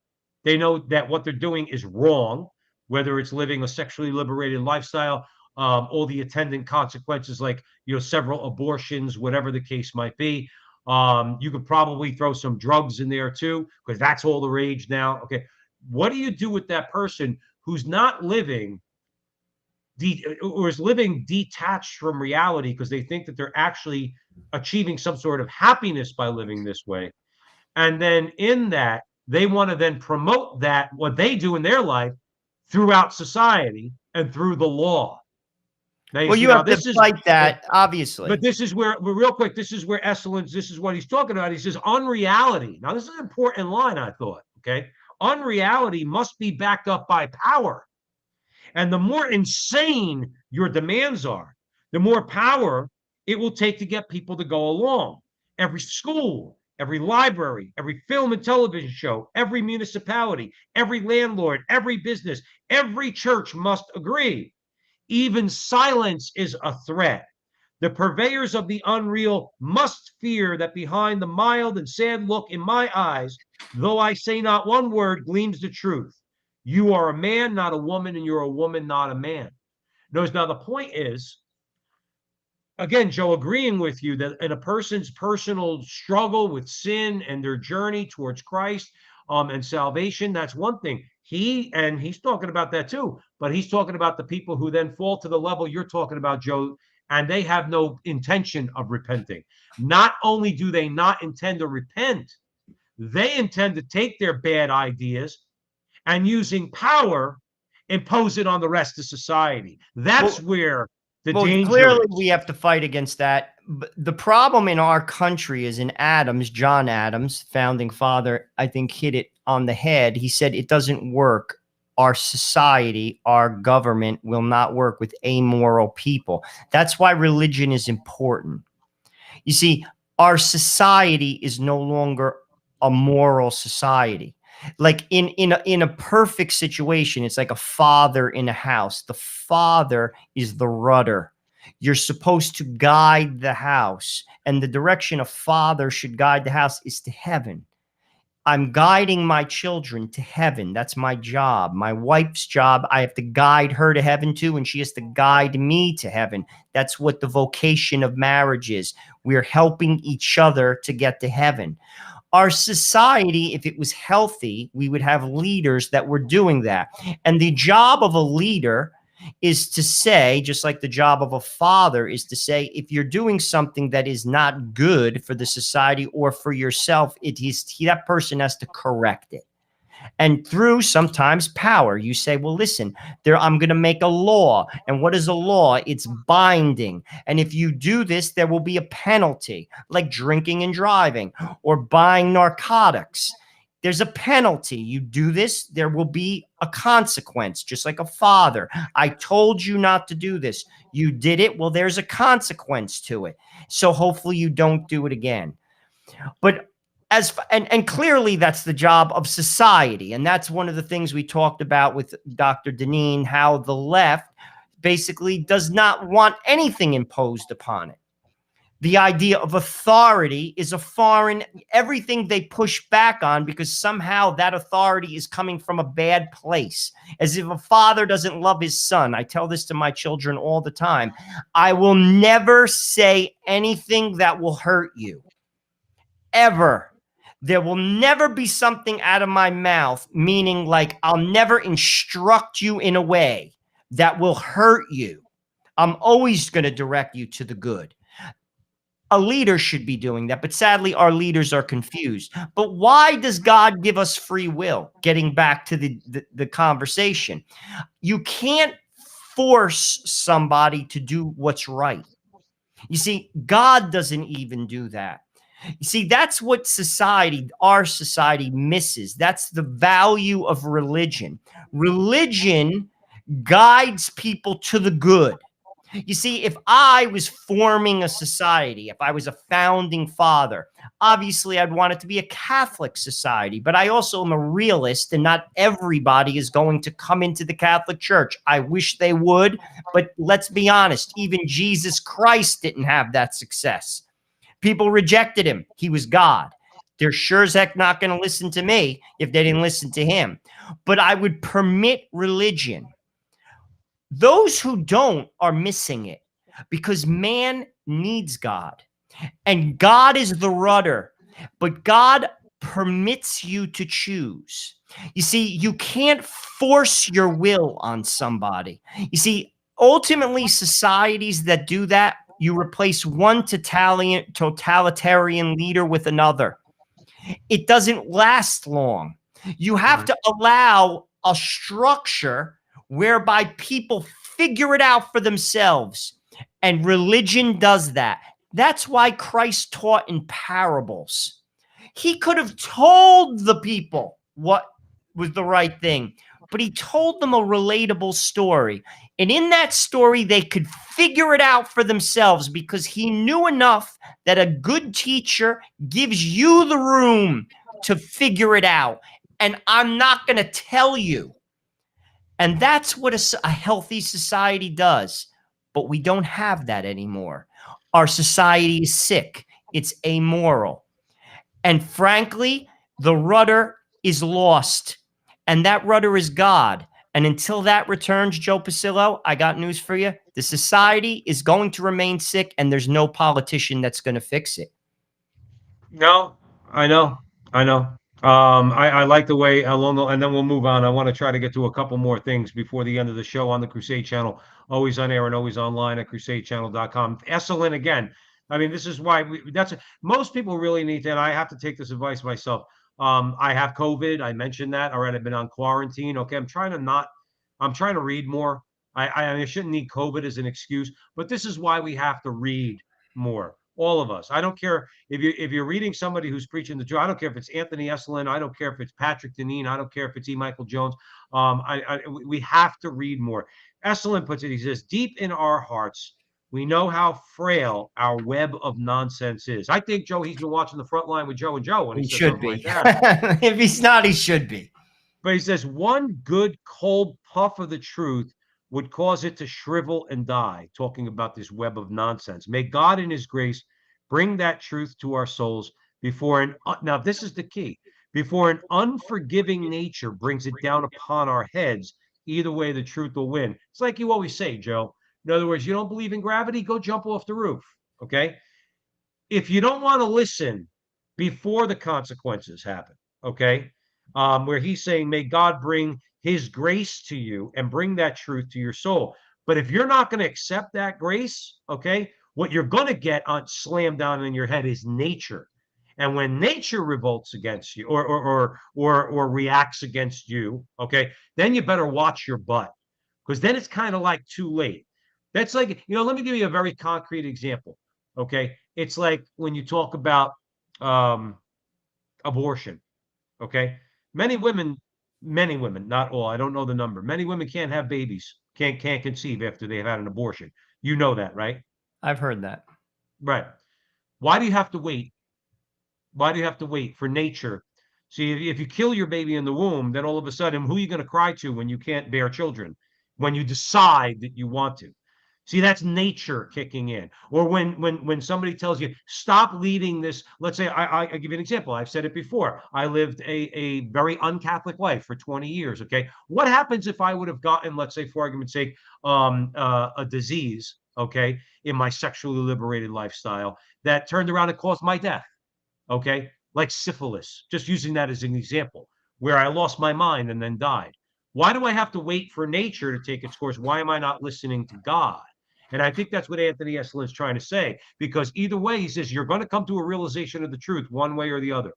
They know that what they're doing is wrong, whether it's living a sexually liberated lifestyle, all the attendant consequences, like, several abortions, whatever the case might be. You could probably throw some drugs in there too, because that's all the rage now. Okay. What do you do with that person who's not living or is living detached from reality because they think that they're actually achieving some sort of happiness by living this way? And then in that, they want to then promote that, what they do in their life, throughout society and through the law. Now, you have to fight that, obviously. But this is where, real quick, this is where Esselins, this is what he's talking about. He says, unreality. Now, this is an important line, I thought, okay? Unreality must be backed up by power. And the more insane your demands are, the more power it will take to get people to go along. Every school, every library, every film and television show, every municipality, every landlord, every business, every church must agree. Even silence is a threat. The purveyors of the unreal must fear that behind the mild and sad look in my eyes, though I say not one word, gleams the truth. You are a man, not a woman, and you're a woman, not a man. Notice now the point is, again, Joe, agreeing with you that in a person's personal struggle with sin and their journey towards Christ and salvation, that's one thing. He's talking about that too, but he's talking about the people who then fall to the level you're talking about, Joe, and they have no intention of repenting. Not only do they not intend to repent, they intend to take their bad ideas and, using power, impose it on the rest of society. That's where the danger clearly is. We have to fight against that. The problem in our country is in Adams, John Adams, founding father, I think, hit it on the head. He said it doesn't work. Our society, our government will not work with amoral people. That's why religion is important. You see, our society is no longer a moral society. Like in a perfect situation, it's like a father in a house. The father is the rudder. You're supposed to guide the house, and the direction a father should guide the house is to heaven. I'm guiding my children to heaven. That's my job. My wife's job, I have to guide her to heaven too, and she has to guide me to heaven. That's what the vocation of marriage is. We're helping each other to get to heaven. Our society, if it was healthy, we would have leaders that were doing that. And the job of a leader is to say, just like the job of a father is to say, if you're doing something that is not good for the society or for yourself, that person has to correct it. And through sometimes power, you say, well, listen, I'm going to make a law. And what is a law? It's binding. And if you do this, there will be a penalty, like drinking and driving or buying narcotics. There's a penalty. You do this, there will be a consequence, just like a father. I told you not to do this. You did it. Well, there's a consequence to it. So hopefully you don't do it again. But and clearly that's the job of society. And that's one of the things we talked about with Dr. Deneen, how the left basically does not want anything imposed upon it. The idea of authority is a foreign, everything they push back on because somehow that authority is coming from a bad place. As if a father doesn't love his son. I tell this to my children all the time. I will never say anything that will hurt you. Ever. There will never be something out of my mouth, meaning like I'll never instruct you in a way that will hurt you. I'm always going to direct you to the good. A leader should be doing that, but sadly our leaders are confused. But why does God give us free will? Getting back to the conversation. You can't force somebody to do what's right. You see, God doesn't even do that. You see, that's what our society misses. That's the value of religion. Religion guides people to the good. You see, if I was forming a society, if I was a founding father, obviously I'd want it to be a Catholic society, but I also am a realist and not everybody is going to come into the Catholic Church. I wish they would, but let's be honest, even Jesus Christ didn't have that success. People rejected him. He was God. They're sure as heck not going to listen to me if they didn't listen to him. But I would permit religion. Those who don't are missing it because man needs God. And God is the rudder. But God permits you to choose. You see, you can't force your will on somebody. You see, ultimately, societies that do that, you replace one totalitarian leader with another. It doesn't last long. You have to allow a structure whereby people figure it out for themselves. And religion does that. That's why Christ taught in parables. He could have told the people what was the right thing, but he told them a relatable story. And in that story, they could figure it out for themselves because he knew enough that a good teacher gives you the room to figure it out. And I'm not going to tell you. And that's what a healthy society does. But we don't have that anymore. Our society is sick. It's amoral. And frankly, the rudder is lost. And that rudder is God. And until that returns, Joe Pasillo, I got news for you. The society is going to remain sick, and there's no politician that's going to fix it. No, I know. I like the way and then we'll move on. I want to try to get to a couple more things before the end of the show on the Crusade Channel, always on air and always online at crusadechannel.com. Esalen again. I mean, this is why most people really need to, and I have to take this advice myself. I have COVID. I mentioned that. All right, I've been on quarantine. Okay, I'm trying to read more. I shouldn't need COVID as an excuse, but this is why we have to read more. All of us. I don't care if you're reading somebody who's preaching the truth. I don't care if it's Anthony Esalen. I don't care if it's Patrick Deneen. I don't care if it's E. Michael Jones. We have to read more. Esalen puts it. He says, deep in our hearts, we know how frail our web of nonsense is. I think, Joe, he's been watching the Frontline with Joe and Joe, and he said should something like be. that. If he's not, he should be. But he says one good cold puff of the truth would cause it to shrivel and die, talking about this web of nonsense. May God in his grace bring that truth to our souls before now this is the key, before an unforgiving nature brings it down upon our heads. Either way, the truth will win. It's like you always say, Joe. In other words, you don't believe in gravity, go jump off the roof. Okay. If you don't want to listen before the consequences happen, okay, where he's saying, may God bring his grace to you and bring that truth to your soul. But if you're not going to accept that grace, okay, what you're going to get on slammed down in your head is nature. And when nature revolts against you or reacts against you, okay, then you better watch your butt, because then it's kind of like too late. That's like, let me give you a very concrete example. Okay. It's like when you talk about abortion. Okay. Many women, not all, I don't know the number. Many women can't have babies, can't conceive after they've had an abortion. You know that, right? I've heard that. Right. Why do you have to wait? Why do you have to wait for nature? See, if you kill your baby in the womb, then all of a sudden, who are you going to cry to when you can't bear children? When you decide that you want to. See, that's nature kicking in. Or when somebody tells you, stop leading this, let's say, I give you an example. I've said it before. I lived a very un-Catholic life for 20 years, okay? What happens if I would have gotten, let's say, for argument's sake, a disease, okay, in my sexually liberated lifestyle that turned around and caused my death? Okay, like syphilis, just using that as an example, where I lost my mind and then died. Why do I have to wait for nature to take its course? Why am I not listening to God? And I think that's what Anthony Eslin is trying to say, because either way, he says, you're going to come to a realization of the truth one way or the other.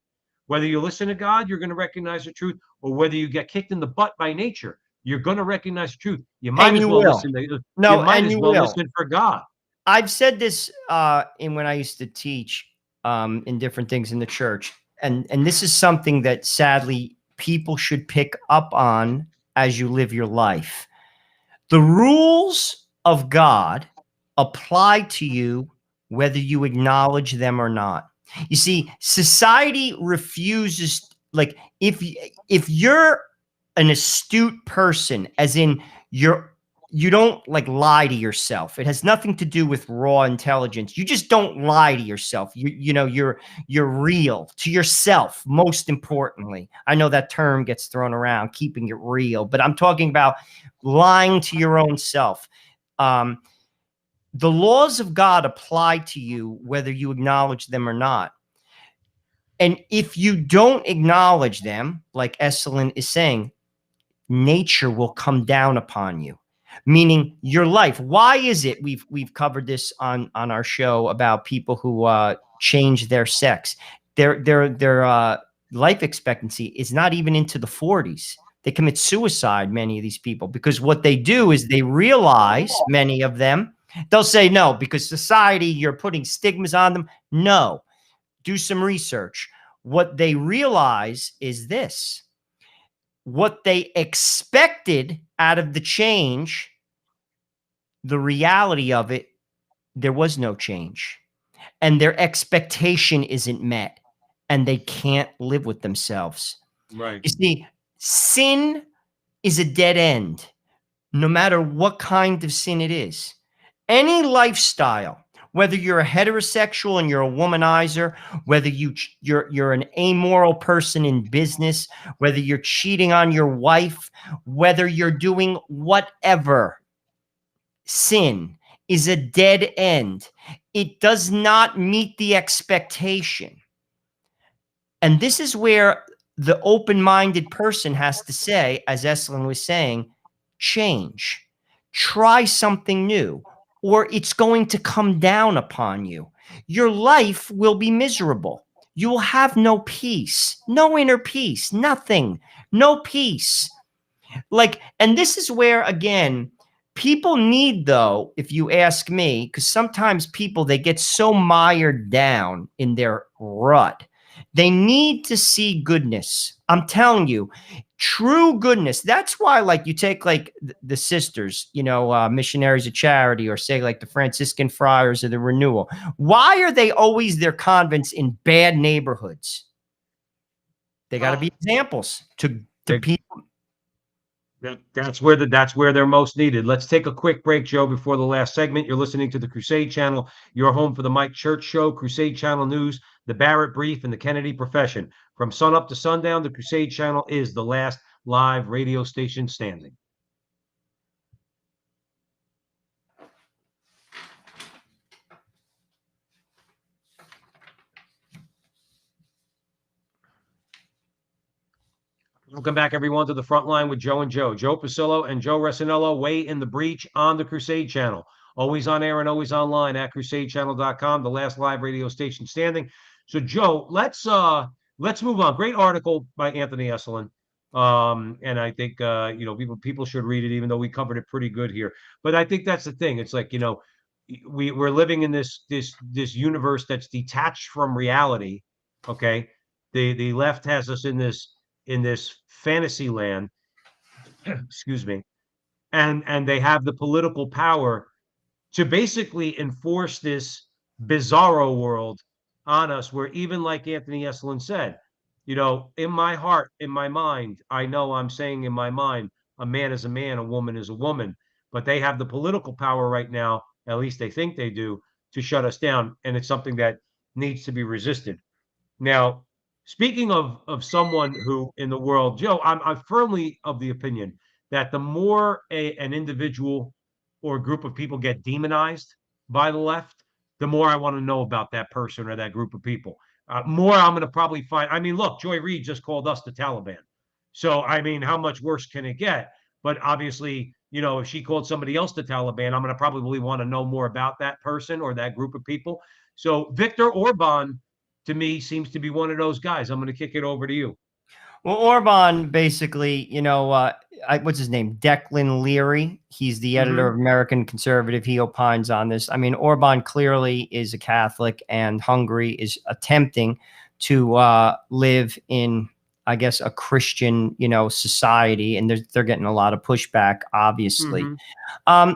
Whether you listen to God, you're going to recognize the truth, or whether you get kicked in the butt by nature, you're going to recognize the truth. You might as well listen to, no, you might as you well will. listen for God. I've said this in when I used to teach in different things in the church. And this is something that sadly people should pick up on as you live your life. The rules of God apply to you whether you acknowledge them or not. You see, society refuses, like, if you're an astute person, as in you don't like lie to yourself. It has nothing to do with raw intelligence. You just don't lie to yourself. You're real to yourself. Most importantly, I know that term gets thrown around, keeping it real, but I'm talking about lying to your own self. The laws of God apply to you whether you acknowledge them or not. And if you don't acknowledge them, like Eslin is saying, nature will come down upon you. Meaning your life. Why is it we've covered this on our show about people who change their sex? Their life expectancy is not even into the 40s. They commit suicide, many of these people, because what they do is they realize, many of them, they'll say no, because society, you're putting stigmas on them. No, do some research. What they realize is this: what they expected out of the change, the reality of it, there was no change. And their expectation isn't met. And they can't live with themselves. Right. You see, sin is a dead end, no matter what kind of sin it is. Any lifestyle, whether you're a heterosexual and you're a womanizer, whether you're an amoral person in business, whether you're cheating on your wife, whether you're doing whatever, sin is a dead end. It does not meet the expectation. And this is where the open-minded person has to say, as Eslin was saying, change, try something new, or it's going to come down upon you. Your life will be miserable. You will have no peace, no inner peace, nothing, no peace. Like, and this is where, again, people need, though, if you ask me, because sometimes people, they get so mired down in their rut. They need to see goodness. I'm telling you, true goodness. That's why, like, you take like the sisters, you know, missionaries of charity, or say like the Franciscan friars of the renewal. Why are they always their convents in bad neighborhoods? They got to be examples to people. That's where they're most needed. Let's take a quick break, Joe, before the last segment. You're listening to the Crusade Channel, your home for the Mike Church Show, Crusade Channel News, the Barrett Brief, and the Kennedy Profession. From sunup to sundown, the Crusade Channel is the last live radio station standing. Welcome back, everyone, to the front line with Joe and Joe. Joe Pasillo and Joe Resinello weigh in the breach on the Crusade Channel. Always on air and always online at crusadechannel.com, the last live radio station standing. So, Joe, let's move on. Great article by Anthony Esselin. And I think you know, people should read it, even though we covered it pretty good here. But I think that's the thing. It's like, you know, we're living in this universe that's detached from reality. Okay. The left has us in this fantasy land, excuse me, and they have the political power to basically enforce this bizarro world on us, where, even like Anthony Esselin said, you know, in my heart, in my mind, I know I'm saying in my mind, a man is a man, a woman is a woman, but they have the political power right now, at least they think they do, to shut us down, and it's something that needs to be resisted. Now, speaking of someone who in the world, Joe, I'm firmly of the opinion that the more an individual or a group of people get demonized by the left, the more I want to know about that person or that group of people. More I'm going to probably find. I mean, look, Joy Reid just called us the Taliban. So, I mean, how much worse can it get? But obviously, you know, if she called somebody else the Taliban, I'm going to probably want to know more about that person or that group of people. So, Viktor Orban, to me, seems to be one of those guys. I'm going to kick it over to you. Well, Orban basically, you know, what's his name? Declan Leary. He's the editor of American Conservative. He opines on this. I mean, Orban clearly is a Catholic, and Hungary is attempting to live in, I guess, a Christian, you know, society, and they're getting a lot of pushback, obviously.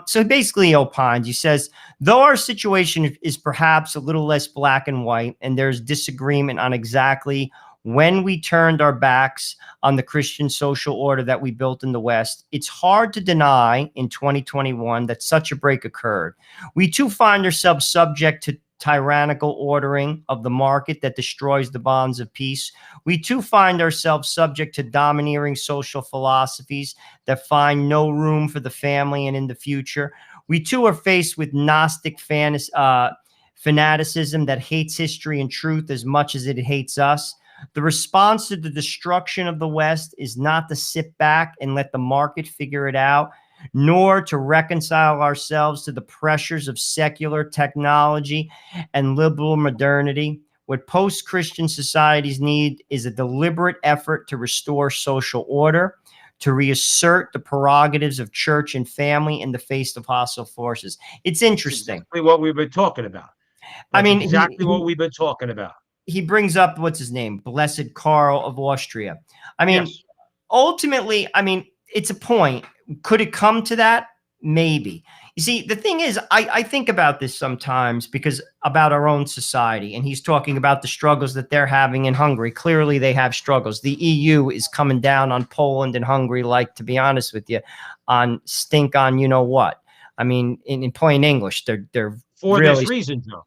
So basically, he opines. He says, though our situation is perhaps a little less black and white, and there's disagreement on exactly when we turned our backs on the Christian social order that we built in the West, it's hard to deny in 2021 that such a break occurred. We too find ourselves subject to tyrannical ordering of the market that destroys the bonds of peace. We too find ourselves subject to domineering social philosophies that find no room for the family and in the future. We too are faced with Gnostic fanaticism that hates history and truth as much as it hates us. The response to the destruction of the West is not to sit back and let the market figure it out, nor to reconcile ourselves to the pressures of secular technology and liberal modernity. What post-Christian societies need is a deliberate effort to restore social order, to reassert the prerogatives of church and family in the face of hostile forces. It's interesting. Exactly what we've been talking about. That's I mean, exactly what we've been talking about. He brings up, what's his name? Blessed Karl of Austria. I mean, yes. Ultimately, I mean, it's a point. Could it come to that? Maybe. You see, the thing is, I think about this sometimes because about our own society, and he's talking about the struggles that they're having in Hungary. Clearly, they have struggles. The EU is coming down on Poland and Hungary, like, to be honest with you, on stink on you know what. I mean, in plain English, they're for really, this reason, Joe.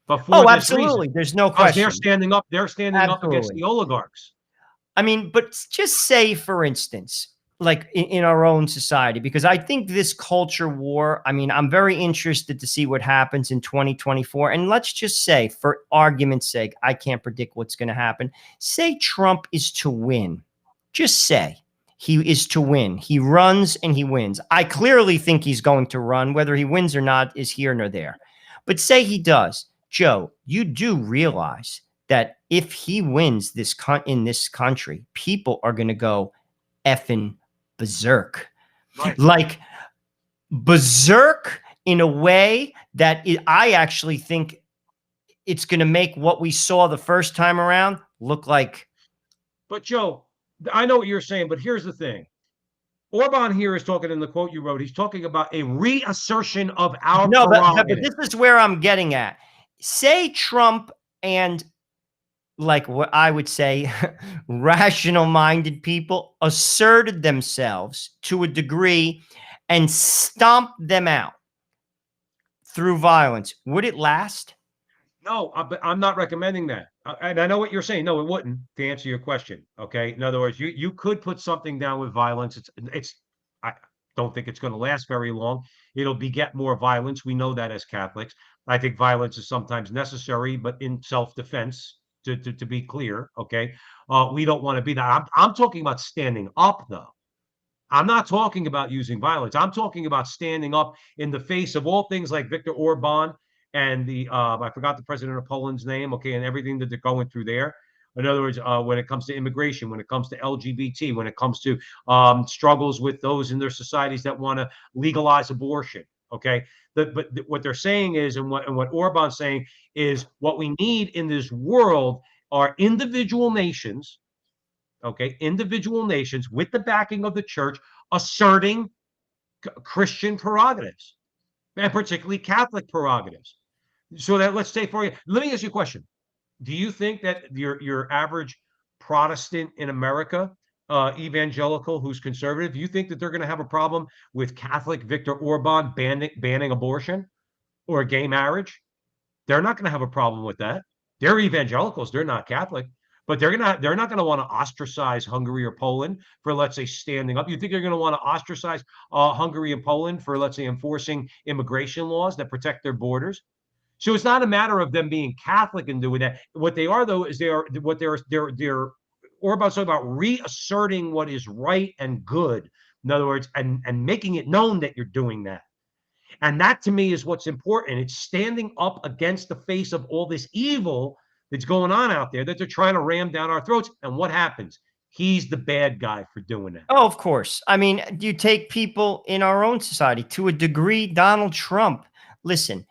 Oh, absolutely. There's no question. They're standing up. They're standing up against the oligarchs. I mean, but just say, for instance, like in our own society, because I think this culture war, I mean, I'm very interested to see what happens in 2024. And let's just say, for argument's sake, I can't predict what's going to happen. Say Trump is to win. Just say he is to win. He runs and he wins. I clearly think he's going to run. Whether he wins or not is here nor there. But say he does. Joe, you do realize that if he wins this in this country, people are going to go effing berserk. Right. Like berserk in a way that I actually think it's going to make what we saw the first time around look like. But Joe, I know what you're saying, but here's the thing. Orban here is talking in the quote you wrote. He's talking about a reassertion of our No, but prerogative. this is where I'm getting at. Say Trump and, like what I would say, rational-minded people asserted themselves to a degree and stomped them out through violence. Would it last? No, but I'm not recommending that. And I know what you're saying. No, it wouldn't, to answer your question. Okay. In other words, you could put something down with violence. I don't think it's going to last very long. It'll beget more violence. We know that as Catholics. I think violence is sometimes necessary, but in self-defense, to be clear. Okay. We don't want to be that. I'm talking about standing up, though. I'm not talking about using violence. I'm talking about standing up in the face of all things like Viktor Orban and the I forgot the president of Poland's name, okay, and everything that they're going through there. In other words, when it comes to immigration, when it comes to LGBT, when it comes to struggles with those in their societies that want to legalize abortion, okay. But what they're saying is, and what Orban's saying is, what we need in this world are individual nations, okay, individual nations with the backing of the church asserting Christian prerogatives, and particularly Catholic prerogatives. So that, let's say, for you, let me ask you a question. Do you think that your average Protestant in America, evangelical who's conservative, do you think that they're going to have a problem with Catholic Viktor Orban banning abortion or gay marriage? They're not going to have a problem with that. They're evangelicals. They're not Catholic, but they're not going to want to ostracize Hungary or Poland for, let's say, standing up. You think they're going to want to ostracize Hungary and Poland for, let's say, enforcing immigration laws that protect their borders? So it's not a matter of them being Catholic and doing that. What they are, though, is they're Orban's talking about reasserting what is right and good. In other words, and making it known that you're doing that. And that, to me, is what's important. It's standing up against the face of all this evil that's going on out there that they're trying to ram down our throats. And what happens? He's the bad guy for doing that. Oh, of course. I mean, you take people in our own society to a degree. Donald Trump, listen,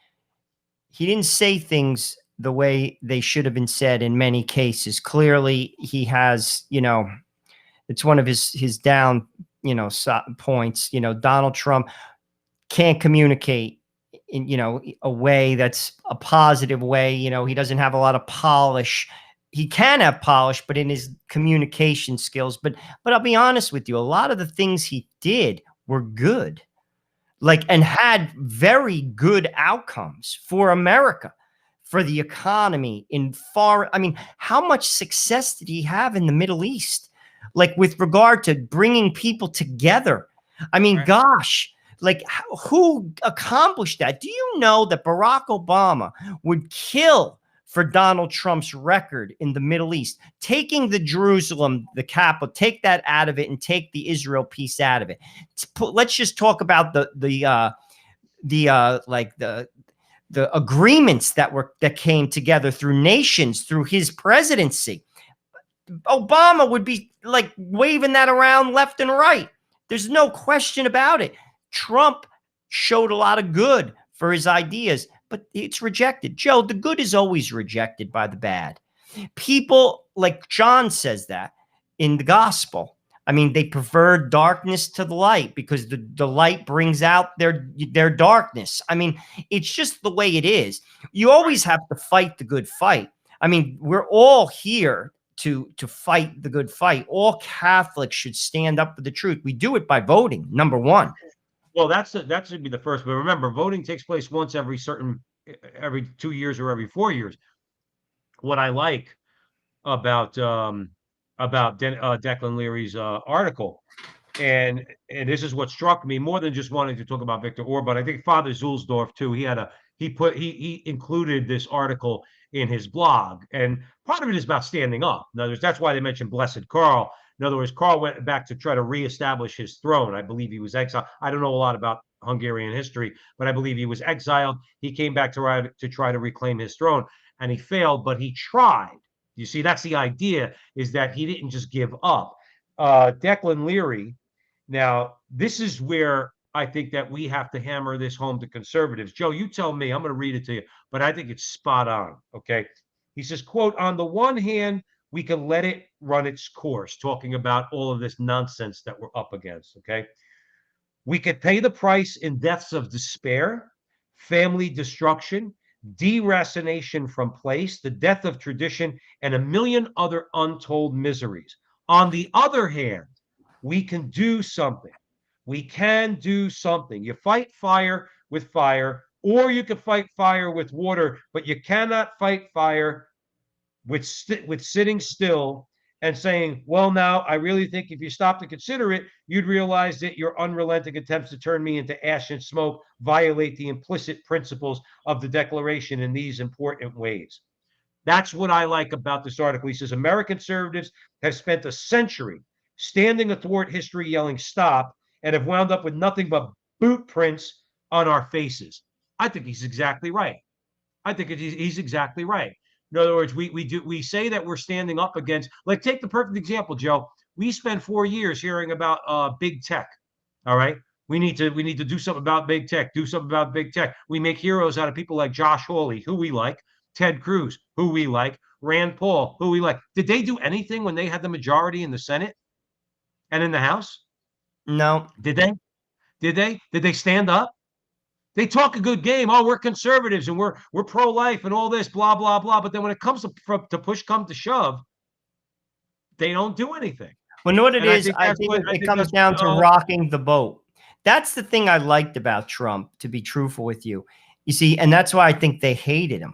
he didn't say things the way they should have been said in many cases. Clearly, he has, it's one of his down, points. Donald Trump can't communicate in, a way that's a positive way. He doesn't have a lot of polish. He can have polish, but in his communication skills. But I'll be honest with you, a lot of the things he did were good, and had very good outcomes for America, for the economy I mean, how much success did he have in the Middle East? With regard to bringing people together. I mean, Right. gosh, who accomplished that? Do you know that Barack Obama would kill for Donald Trump's record in the Middle East, taking the Jerusalem, the capital, take that out of it and take the Israel piece out of it? Let's just talk about the agreements that came together through nations through his presidency. Obama would be waving that around left and right. There's no question about it. Trump showed a lot of good for his ideas, but it's rejected. Joe, the good is always rejected by the bad. People, like John says that in the gospel. I mean, they prefer darkness to the light because the light brings out their darkness. I mean, it's just the way it is. You always have to fight the good fight. I mean, we're all here to fight the good fight. All Catholics should stand up for the truth. We do it by voting, number one. Well, that should be the first. But remember, voting takes place once every 2 years or every 4 years. What I like about Declan Leary's article, and this is what struck me more than just wanting to talk about Viktor Orban. I think Father Zulsdorf too. He included this article in his blog, and part of it is about standing up. In other words, that's why they mentioned Blessed Karl. In other words, Karl went back to try to reestablish his throne. I believe he was exiled. I don't know a lot about Hungarian history, but I believe he was exiled. He came back to try to reclaim his throne, and he failed, but he tried. You see, that's the idea, is that he didn't just give up. Declan Leary, now, this is where I think that we have to hammer this home to conservatives. Joe, you tell me. I'm going to read it to you, but I think it's spot on, okay? He says, quote, "On the one hand, we can let it run its course, talking about all of this nonsense that we're up against, okay? We could pay the price in deaths of despair, family destruction, deracination from place, the death of tradition, and a million other untold miseries. On the other hand, we can do something. We can do something. You fight fire with fire, or you can fight fire with water, but you cannot fight fire with sitting still and saying, well, now I really think if you stop to consider it, you'd realize that your unrelenting attempts to turn me into ash and smoke violate the implicit principles of the Declaration in these important ways. That's what I like about this article. He says American conservatives have spent a century standing athwart history yelling stop and have wound up with nothing but boot prints on our faces. I think he's exactly right. I think he's exactly right. In other words, we say that we're standing up against, like, take the perfect example, Joe. We spent 4 years hearing about big tech. All right. We need to do something about big tech, do something about big tech. We make heroes out of people like Josh Hawley, who we like, Ted Cruz, who we like, Rand Paul, who we like. Did they do anything when they had the majority in the Senate and in the House? No. Did they? Did they? Did they stand up? They talk a good game. Oh, we're conservatives and we're pro-life and all this, blah, blah, blah. But then when it comes to push come to shove, they don't do anything. Well, you know what it is? I think it comes down to rocking the boat. That's the thing I liked about Trump, to be truthful with you. You see, and that's why I think they hated him,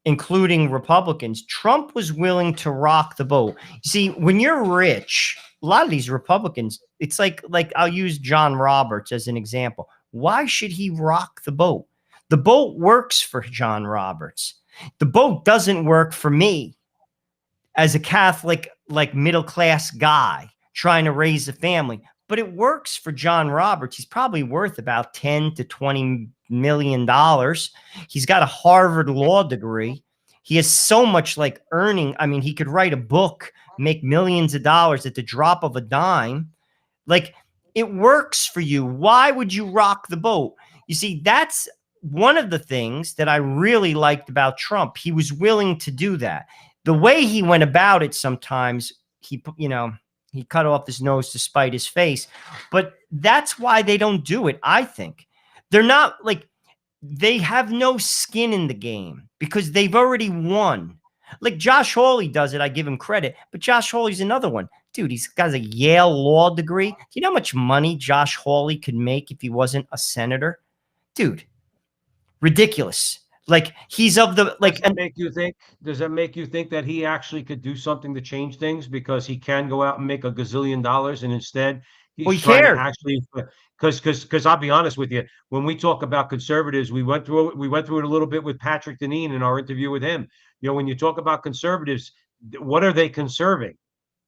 including Republicans. Trump was willing to rock the boat. You see, when you're rich, a lot of these Republicans, it's like I'll use John Roberts as an example. Why should he rock the boat? The boat works for John Roberts. The boat doesn't work for me as a Catholic, like middle-class guy trying to raise a family. But it works for John Roberts. He's probably worth about $10 to $20 million. He's got a Harvard law degree. He has so much like earning. I mean, he could write a book, make millions of dollars at the drop of a dime. Like, it works for you. Why would you rock the boat? You see, that's one of the things that I really liked about Trump. He was willing to do that. The way he went about it, sometimes he cut off his nose to spite his face. But that's why they don't do it, I think. They're not like, they have no skin in the game because they've already won. Like Josh Hawley does it, I give him credit. But Josh Hawley's another one. Dude, he's got a Yale law degree. Do you know how much money Josh Hawley could make if he wasn't a senator? Dude, ridiculous. Like, he's of the, like, does that make you think that he actually could do something to change things because he can go out and make $1 gazillion and instead he's trying to actually, because I'll be honest with you, when we talk about conservatives, we went through it a little bit with Patrick Deneen in our interview with him. You know, when you talk about conservatives, what are they conserving?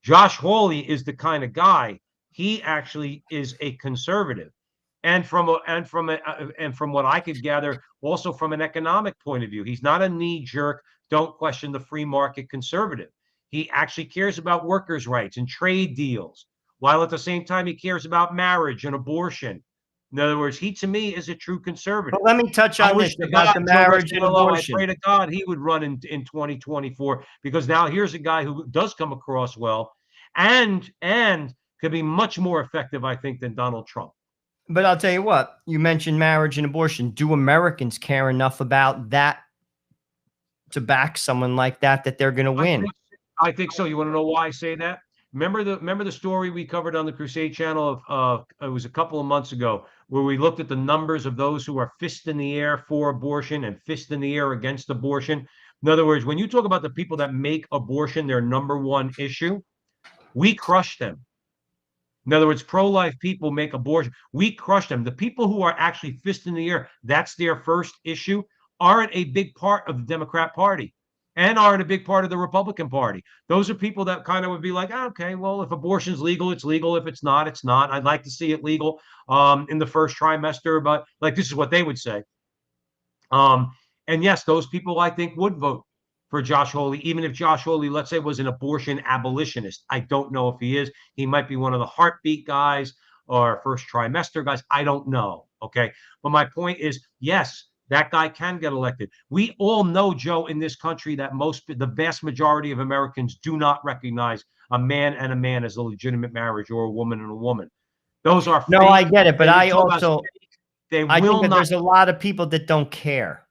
Josh Hawley is the kind of guy, he actually is a conservative. And from what I could gather, also from an economic point of view, he's not a knee-jerk, don't question the free market conservative. He actually cares about workers' rights and trade deals, while at the same time he cares about marriage and abortion. In other words, he to me is a true conservative. But let me touch on this about the marriage and abortion. I pray to God he would run in 2024, because now here's a guy who does come across well and could be much more effective, I think, than Donald Trump. But I'll tell you what, you mentioned marriage and abortion. Do Americans care enough about that to back someone like that they're going to win? I think so. You want to know why I say that? Remember the story we covered on the Crusade channel of it was a couple of months ago, where we looked at the numbers of those who are fist in the air for abortion and fist in the air against abortion. In other words, when you talk about the people that make abortion their number one issue, we crush them. In other words, pro-life people make abortion. We crush them. The people who are actually fist in the air, that's their first issue, aren't a big part of the Democrat Party and aren't a big part of the Republican Party. Those are people that kind of would be like, okay, well, if abortion's legal, it's legal. If it's not, it's not. I'd like to see it legal in the first trimester, but like, this is what they would say. And yes, those people I think would vote for Josh Hawley, even if Josh Hawley, let's say, was an abortion abolitionist. I don't know if he is. He might be one of the heartbeat guys or first trimester guys. I don't know. Okay. But my point is, yes, that guy can get elected. We all know, Joe, in this country that the vast majority of Americans do not recognize a man and a man as a legitimate marriage, or a woman and a woman. Those are No, I fake. get it, but They I think will that not. there's a lot of people that don't care.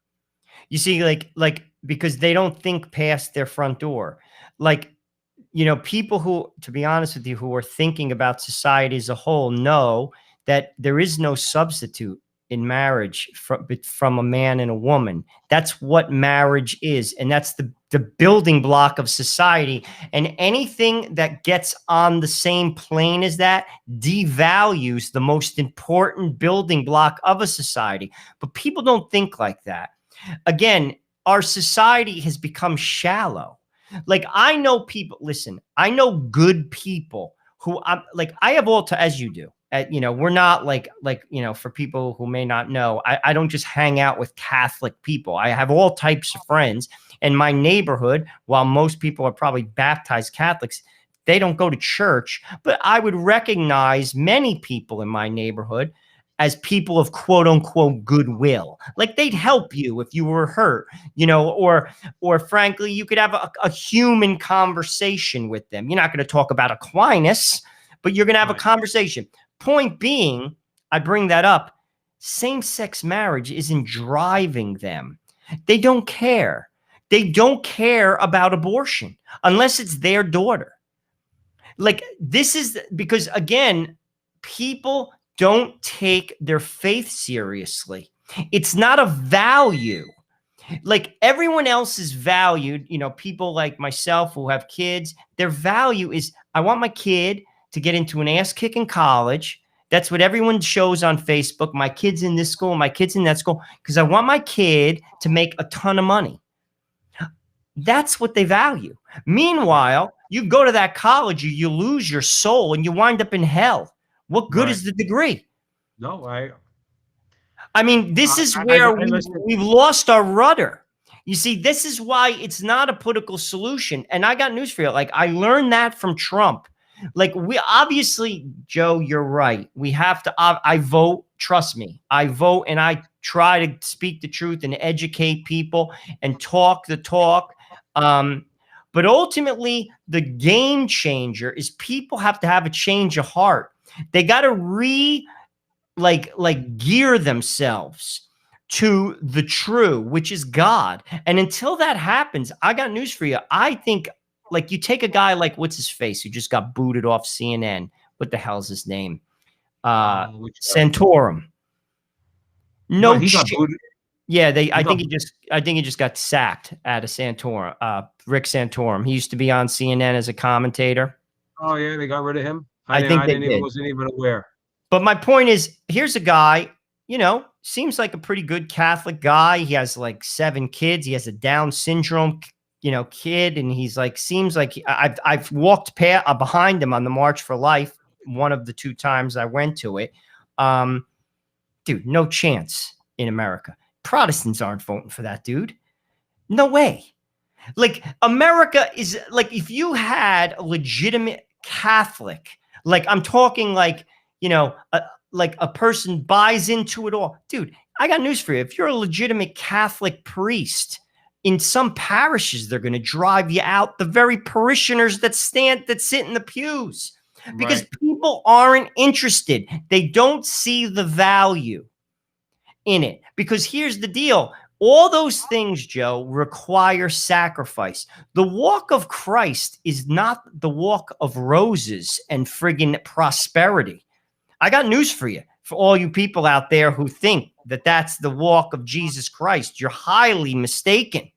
You see, because they don't think past their front door. Like, people who, to be honest with you, who are thinking about society as a whole know that there is no substitute in marriage from a man and a woman. That's what marriage is. And that's the building block of society. And anything that gets on the same plane as that devalues the most important building block of a society. But people don't think like that. Again, our society has become shallow. Like, I know people, listen, I know good people who I have as you do. We're not for people who may not know, I don't just hang out with Catholic people. I have all types of friends. In my neighborhood, while most people are probably baptized Catholics, they don't go to church. But I would recognize many people in my neighborhood as people of quote unquote goodwill. Like, they'd help you if you were hurt, or frankly, you could have a human conversation with them. You're not going to talk about Aquinas, but you're going to have a conversation. Point being, I bring that up. Same-sex marriage isn't driving them. They don't care. They don't care about abortion unless it's their daughter. Like, this is because, again, people don't take their faith seriously. It's not a value. Like, everyone else is valued, people like myself who have kids, their value is, I want my kid to get into an ass-kicking college. That's what everyone shows on Facebook. My kid's in this school, my kid's in that school, because I want my kid to make a ton of money. That's what they value. Meanwhile, you go to that college, you lose your soul, and you wind up in hell. What good is the degree? No, I mean, this is where we've lost our rudder. You see, this is why it's not a political solution. And I got news for you. Like, I learned that from Trump. Like, we obviously, Joe, you're right. We have to, I vote, trust me, I vote, and I try to speak the truth and educate people and talk the talk. But ultimately, the game changer is people have to have a change of heart. They got to gear themselves to the true, which is God. And until that happens, I got news for you. I think, like, you take a guy like, what's his face, who just got booted off CNN. What the hell's his name? Santorum. No, he got booted. Yeah, I think he just got sacked out of Santorum. Rick Santorum. He used to be on CNN as a commentator. Oh yeah, they got rid of him. I wasn't even aware. But my point is, here's a guy, seems like a pretty good Catholic guy. He has like 7 kids. He has a Down syndrome, kid. And he's like, seems like I've walked behind him on the March for Life. One of the 2 times I went to it. Dude, no chance in America. Protestants aren't voting for that dude. No way. Like, America is like, if you had a legitimate Catholic, like, I'm talking like, like a person buys into it all. Dude, I got news for you. If you're a legitimate Catholic priest, in some parishes, they're going to drive you out. The very parishioners that sit in the pews, because people aren't interested. They don't see the value in it. Because here's the deal. All those things, Joe, require sacrifice. The walk of Christ is not the walk of roses and friggin' prosperity. I got news for you. For all you people out there who think that that's the walk of Jesus Christ, you're highly mistaken.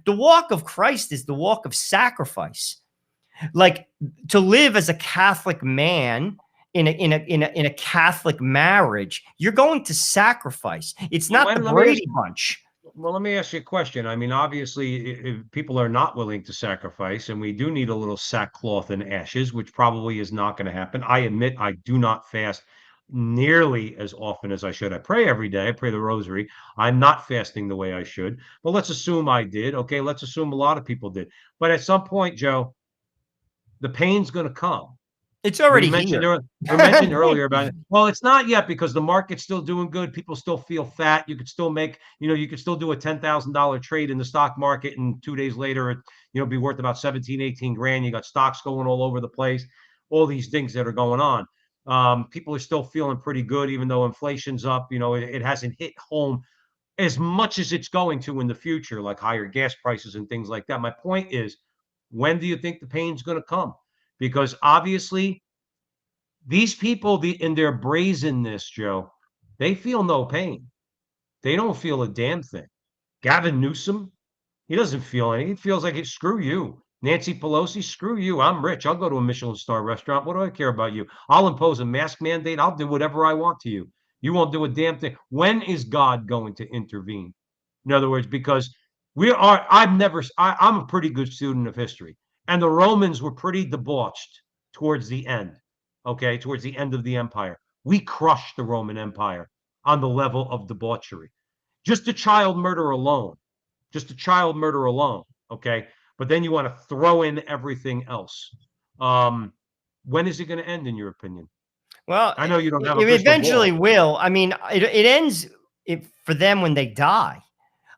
The walk of Christ is the walk of sacrifice. Like, to live as a Catholic man in a Catholic marriage, you're going to sacrifice. It's not the Brady Bunch. Well, let me ask you a question. I mean, obviously, if people are not willing to sacrifice, and we do need a little sackcloth and ashes, which probably is not going to happen. I admit I do not fast nearly as often as I should. I pray every day. I pray the rosary. I'm not fasting the way I should. But let's assume I did. Okay, let's assume a lot of people did. But at some point, Joe, the pain's going to come. It's We already mentioned here. we mentioned earlier about it. Well, it's not yet because the market's still doing good. People still feel fat. You could still make, you could still do a $10,000 trade in the stock market, and 2 days later, be worth about 17, 18 grand. You got stocks going all over the place, all these things that are going on. People are still feeling pretty good, even though inflation's up. It hasn't hit home as much as it's going to in the future, like higher gas prices and things like that. My point is, when do you think the pain's going to come? Because obviously, these people, in their brazenness, Joe, they feel no pain. They don't feel a damn thing. Gavin Newsom, he doesn't feel any. He feels like, screw you. Nancy Pelosi, screw you. I'm rich. I'll go to a Michelin star restaurant. What do I care about you? I'll impose a mask mandate. I'll do whatever I want to you. You won't do a damn thing. When is God going to intervene? In other words, because I'm a pretty good student of history, and the Romans were pretty debauched towards the end. Okay, towards the end of the empire, we crushed the Roman Empire on the level of debauchery. Just a child murder alone, just a child murder alone. Okay, but then you want to throw in everything else. When is it going to end, in your opinion? Well, I know you don't have a it crystal eventually ball. will. I mean, it ends for them when they die.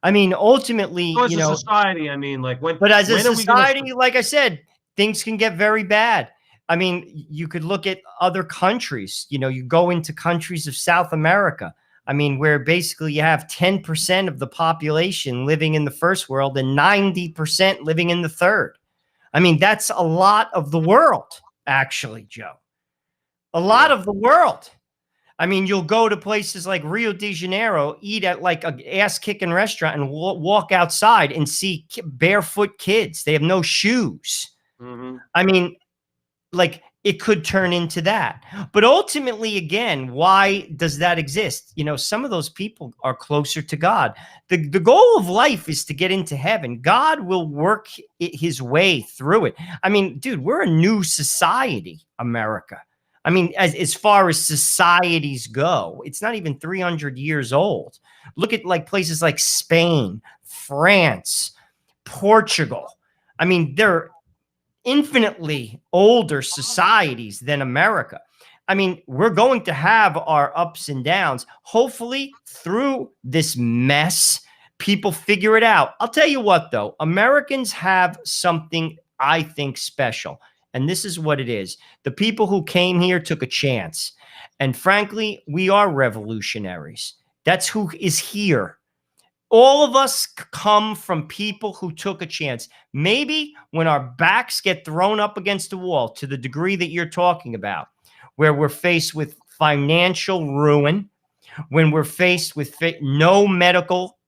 I mean, ultimately, So as a society, I mean, like but as a when are we going society, to? like I said, things can get very bad. I mean, you could look at other countries. You go into countries of South America. I mean, where basically you have 10% of the population living in the first world and 90% living in the third. I mean, that's a lot of the world, actually, Joe. A lot of the world. I mean, you'll go to places like Rio de Janeiro, eat at like an ass-kicking restaurant, and walk outside and see barefoot kids. They have no shoes. Mm-hmm. I mean, like, it could turn into that. But ultimately, again, why does that exist? Some of those people are closer to God. The goal of life is to get into heaven. God will work his way through it. I mean, dude, we're a new society, America. I mean, as far as societies go, it's not even 300 years old. Look at like places like Spain, France, Portugal. I mean, they're infinitely older societies than America. I mean, we're going to have our ups and downs. Hopefully, through this mess, people figure it out. I'll tell you what, though, Americans have something I think special. And this is what it is. The people who came here took a chance. And frankly, we are revolutionaries. That's who is here. All of us come from people who took a chance. Maybe when our backs get thrown up against the wall to the degree that you're talking about, where we're faced with financial ruin, when we're faced with no medical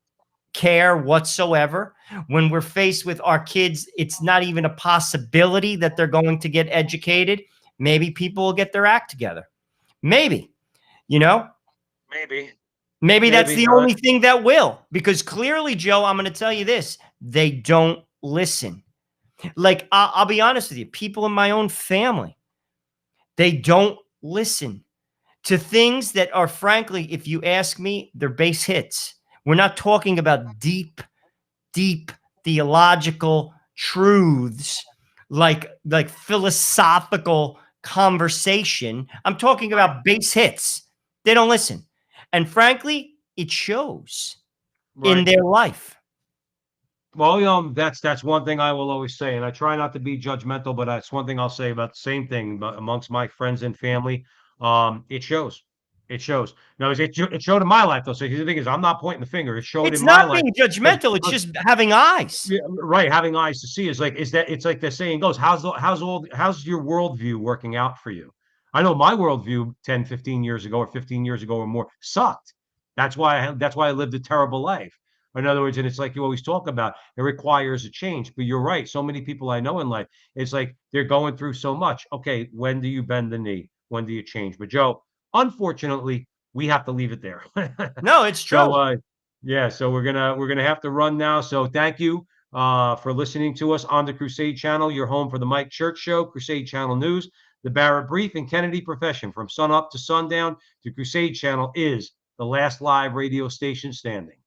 care whatsoever, when we're faced with our kids, it's not even a possibility that they're going to get educated, maybe people will get their act together. Maybe, Maybe. Maybe that's the only thing that will, because clearly, Joe, I'm going to tell you this, they don't listen. Like, I'll be honest with you, people in my own family, they don't listen to things that are, frankly, if you ask me, they're base hits. We're not talking about deep theological truths like philosophical conversation. I'm talking about base hits. They don't listen. And frankly, it shows in their life. Well, that's one thing I will always say, and I try not to be judgmental, but that's one thing I'll say about the same thing amongst my friends and family. It shows. It shows. No, it showed in my life though. So the thing is, I'm not pointing the finger. It showed It's in my not life. being judgmental. It's just having eyes. Yeah, right. Having eyes to see is that it's like the saying goes, how's your worldview working out for you? I know my worldview 10, 15 years ago or 15 years ago or more sucked. That's why I lived a terrible life. In other words, and it's like you always talk about, it requires a change. But you're right. So many people I know in life, it's like they're going through so much. Okay, when do you bend the knee? When do you change? But Joe, unfortunately, we have to leave it there. No, it's true. So yeah, so we're gonna have to run now. So thank you for listening to us on the Crusade Channel, your home for the Mike Church Show, Crusade Channel News, the Barrett Brief, and Kennedy Profession. From sun up to sundown, the Crusade Channel is the last live radio station standing.